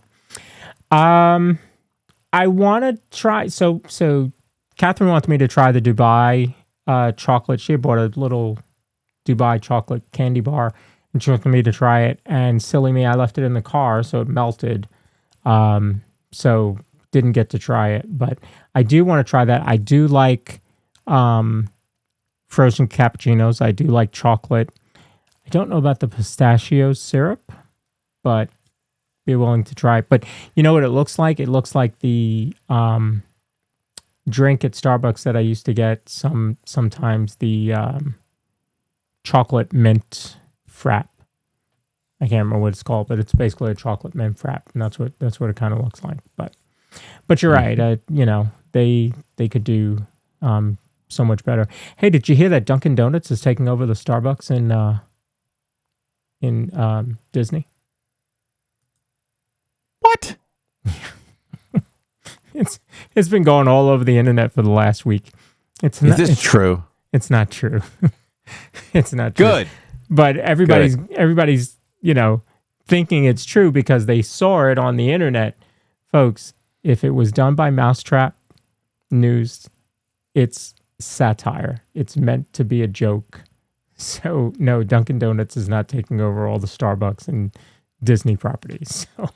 I want to try. So Catherine wants me to try the Dubai chocolate. She had bought a little Dubai chocolate candy bar, and she wanted me to try it. And silly me, I left it in the car, so it melted. So didn't get to try it, but I do want to try that. I do like frozen cappuccinos. I do like chocolate. I don't know about the pistachio syrup, but be willing to try it. But you know what it looks like? It looks like the drink at Starbucks that I used to get sometimes, the chocolate mint frap. I can't remember what it's called, but it's basically a chocolate mint frap, and that's what it kind of looks like. But you're right. They could do so much better. Hey, did you hear that Dunkin' Donuts is taking over the Starbucks in Disney? What? It's been going all over the internet for the last week. Is this true? It's not true. It's not true. Good. But everybody's thinking it's true because they saw it on the internet. Folks, if it was done by Mousetrap News, it's satire. It's meant to be a joke. So, no, Dunkin' Donuts is not taking over all the Starbucks and Disney properties. So,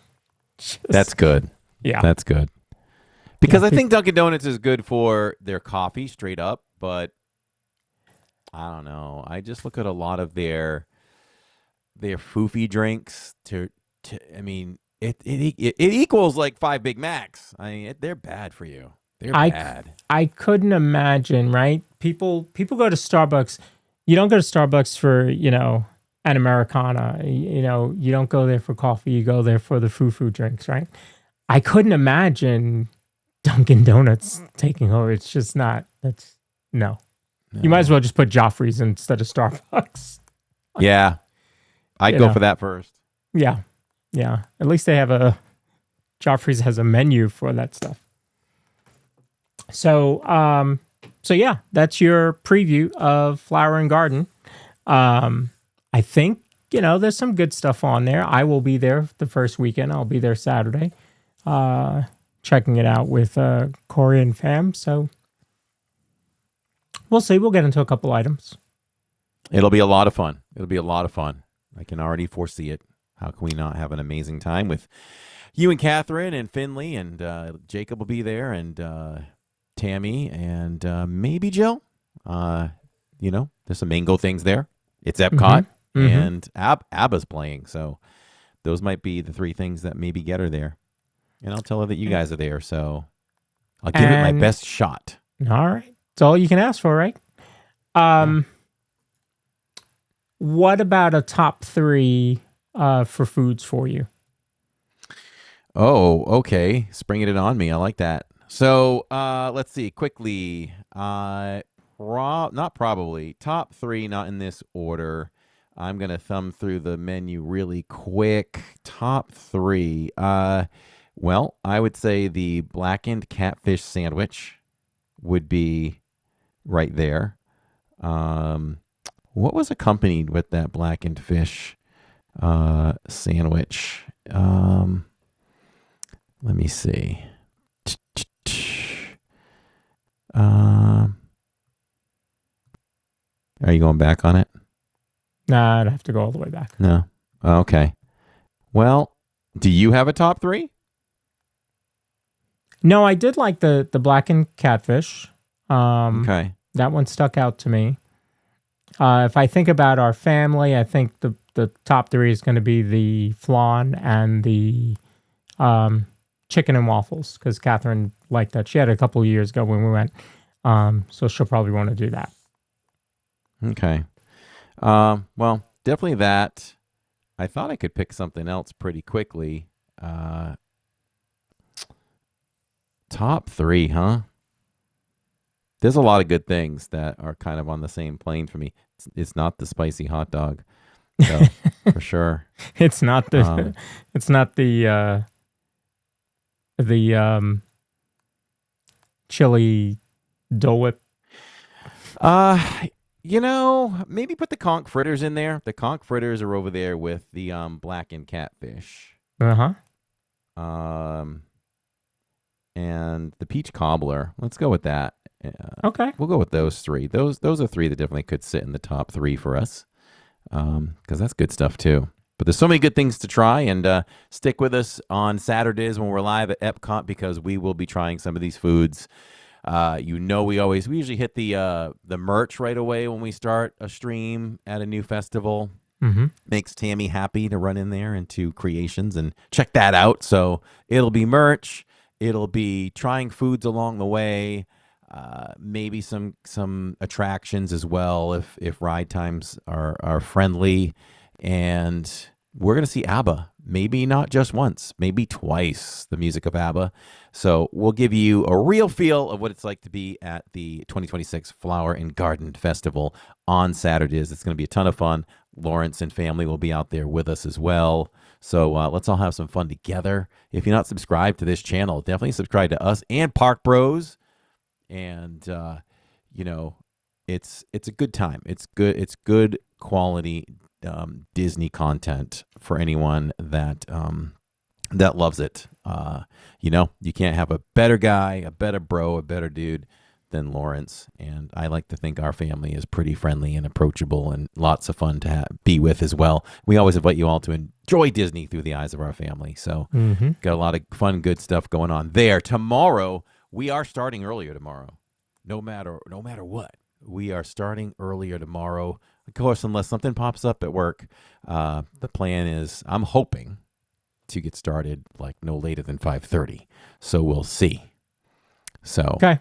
that's good. Yeah. That's good. Because I think Dunkin' Donuts is good for their coffee straight up, but I don't know. I just look at a lot of their foofy drinks it equals like 5 Big Macs. I mean, they're bad for you. They're bad. I couldn't imagine, right? People go to Starbucks. You don't go to Starbucks for, an Americana. You don't go there for coffee. You go there for the foo-foo drinks, right? I couldn't imagine Dunkin' Donuts taking over. It's just not. No. You might as well just put Joffrey's instead of Starbucks. Yeah. I'd go for that first. Yeah. Yeah. At least they have Joffrey's has a menu for that stuff. So yeah, that's your preview of Flower and Garden. I think, there's some good stuff on there. I will be there the first weekend. I'll be there Saturday, checking it out with Corey and fam. So we'll see. We'll get into a couple items. It'll be a lot of fun. I can already foresee it. How can we not have an amazing time with you and Catherine and Finley and Jacob will be there and Tammy and maybe Jill. there's some mango things there. It's EPCOT and ABBA's playing. So those might be the three things that maybe get her there. And I'll tell her that you guys are there. So I'll give it my best shot. All right. It's all you can ask for, right? What about a top 3 for foods for you? Oh, okay. Springing it on me. I like that. So let's see quickly. Not probably. Top 3, not in this order. I'm going to thumb through the menu really quick. Top 3. Well, I would say the blackened catfish sandwich would be right there. What was accompanied with that blackened fish sandwich? Let me see. Are you going back on it? Nah, I'd have to go all the way back. No. Okay. Well, do you have a top 3? No, I did like the blackened catfish. Okay. That one stuck out to me. If I think about our family, I think the top 3 is going to be the flan and the chicken and waffles, because Catherine liked that. She had it a couple of years ago when we went. So she'll probably want to do that. Okay. Well, definitely that. I thought I could pick something else pretty quickly. Top 3, huh? There's a lot of good things that are kind of on the same plane for me. It's not the spicy hot dog, so, for sure. It's not the chili Dole Whip. Maybe put the conch fritters in there. The conch fritters are over there with the blackened catfish. And the peach cobbler. Let's go with that. Okay. We'll go with those 3. Those are 3 that definitely could sit in the top 3 for us. Because that's good stuff too. But there's so many good things to try, and stick with us on Saturdays when we're live at EPCOT, because we will be trying some of these foods. We usually hit the merch right away when we start a stream at a new festival. Makes Tammy happy to run in there into Creations and check that out. So it'll be merch. It'll be trying foods along the way. Maybe some attractions as well if ride times are friendly. And we're going to see ABBA, maybe not just once, maybe twice, the music of ABBA. So we'll give you a real feel of what it's like to be at the 2026 Flower and Garden Festival on Saturdays. It's going to be a ton of fun. Lawrence and family will be out there with us as well. So let's all have some fun together. If you're not subscribed to this channel, definitely subscribe to us and Park Bros. And, it's a good time. It's good quality Disney content for anyone that loves it. You can't have a better guy, a better bro, a better dude than Lawrence. And I like to think our family is pretty friendly and approachable and lots of fun to be with as well. We always invite you all to enjoy Disney through the eyes of our family. So got a lot of fun, good stuff going on there. Tomorrow, we are starting earlier tomorrow. No matter what. We are starting earlier tomorrow. Of course, unless something pops up at work, the plan is I'm hoping to get started like no later than 5:30. So we'll see. So okay.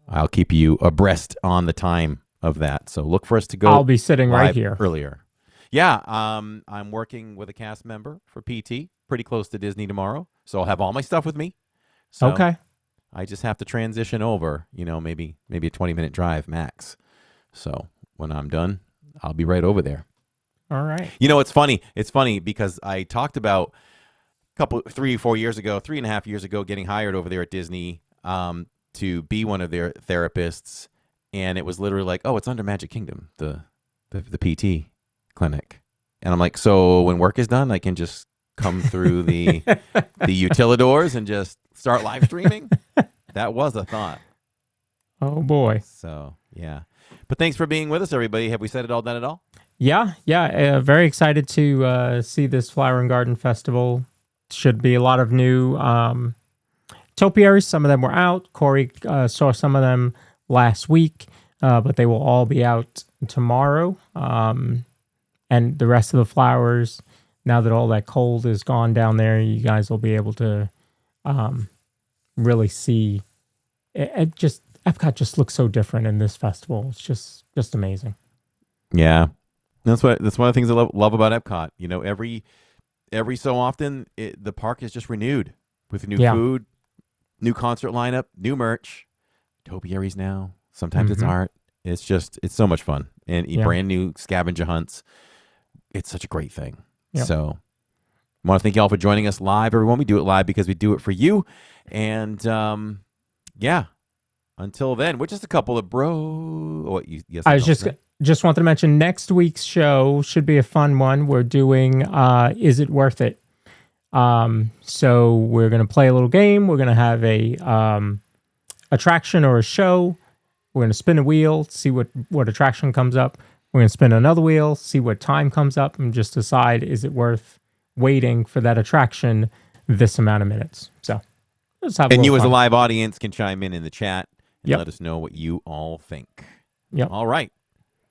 I'll keep you abreast on the time of that. So look for us to go. I'll be sitting right here earlier. Yeah, I'm working with a cast member for PT, pretty close to Disney tomorrow. So I'll have all my stuff with me. So okay. I just have to transition over, maybe a 20-minute drive max. So when I'm done, I'll be right over there. All right. It's funny. It's funny because I talked about 3.5 years ago, getting hired over there at Disney to be one of their therapists. And it was literally like, oh, it's under Magic Kingdom, the PT clinic. And I'm like, so when work is done, I can just come through the utilidors and just start live streaming? That was a thought. Oh, boy. So, yeah. But thanks for being with us, everybody. Have we said it all, done it all? Yeah. Very excited to see this Flower and Garden Festival. Should be a lot of new topiaries. Some of them were out. Corey saw some of them last week. but they will all be out tomorrow. And the rest of the flowers, now that all that cold is gone down there, you guys will be able to really see. Epcot just looks so different in this festival. It's just amazing. Yeah, that's one of the things I love about Epcot. You know, every so often the park is just renewed with new food, new concert lineup, new merch, topiaries now. Sometimes it's art. It's so much fun, and brand new scavenger hunts. It's such a great thing. Yep. So I want to thank you all for joining us live, everyone. We do it live because we do it for you. And until then, we're just a couple of I was just wanted to mention next week's show should be a fun one. We're doing Is It Worth It? So we're going to play a little game. We're going to have a attraction or a show. We're going to spin a wheel, see what attraction comes up. We're going to spin another wheel, see what time comes up, and just decide, is it worth waiting for that attraction this amount of minutes? So let's have and you fun. As a live audience can chime in the chat and let us know what you all think. Yep. All right.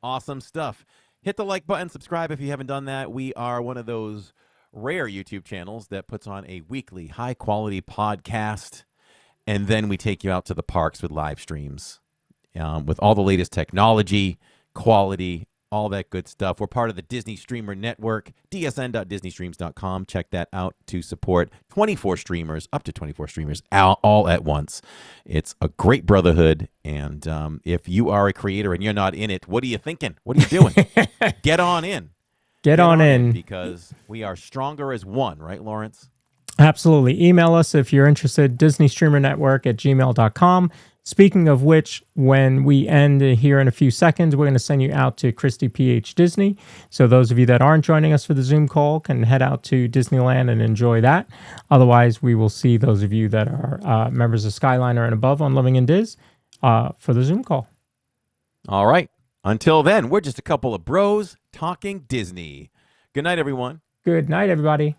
Awesome stuff. Hit the like button, subscribe if you haven't done that. We are one of those rare YouTube channels that puts on a weekly high-quality podcast, and then we take you out to the parks with live streams with all the latest technology, quality, all that good stuff. We're part of the Disney Streamer Network, dsn.disneystreams.com. Check that out to support 24 streamers, up to 24 streamers, all at once. It's a great brotherhood, and if you are a creator and you're not in it, what are you thinking? What are you doing? Get on in. Get on in. Because we are stronger as one, right, Lawrence? Absolutely. Email us if you're interested, DisneyStreamerNetwork@gmail.com. Speaking of which, when we end here in a few seconds, we're going to send you out to Christy PH Disney. So those of you that aren't joining us for the Zoom call can head out to Disneyland and enjoy that. Otherwise, we will see those of you that are members of Skyliner and above on Living in Diz for the Zoom call. All right. Until then, we're just a couple of bros talking Disney. Good night, everyone. Good night, everybody.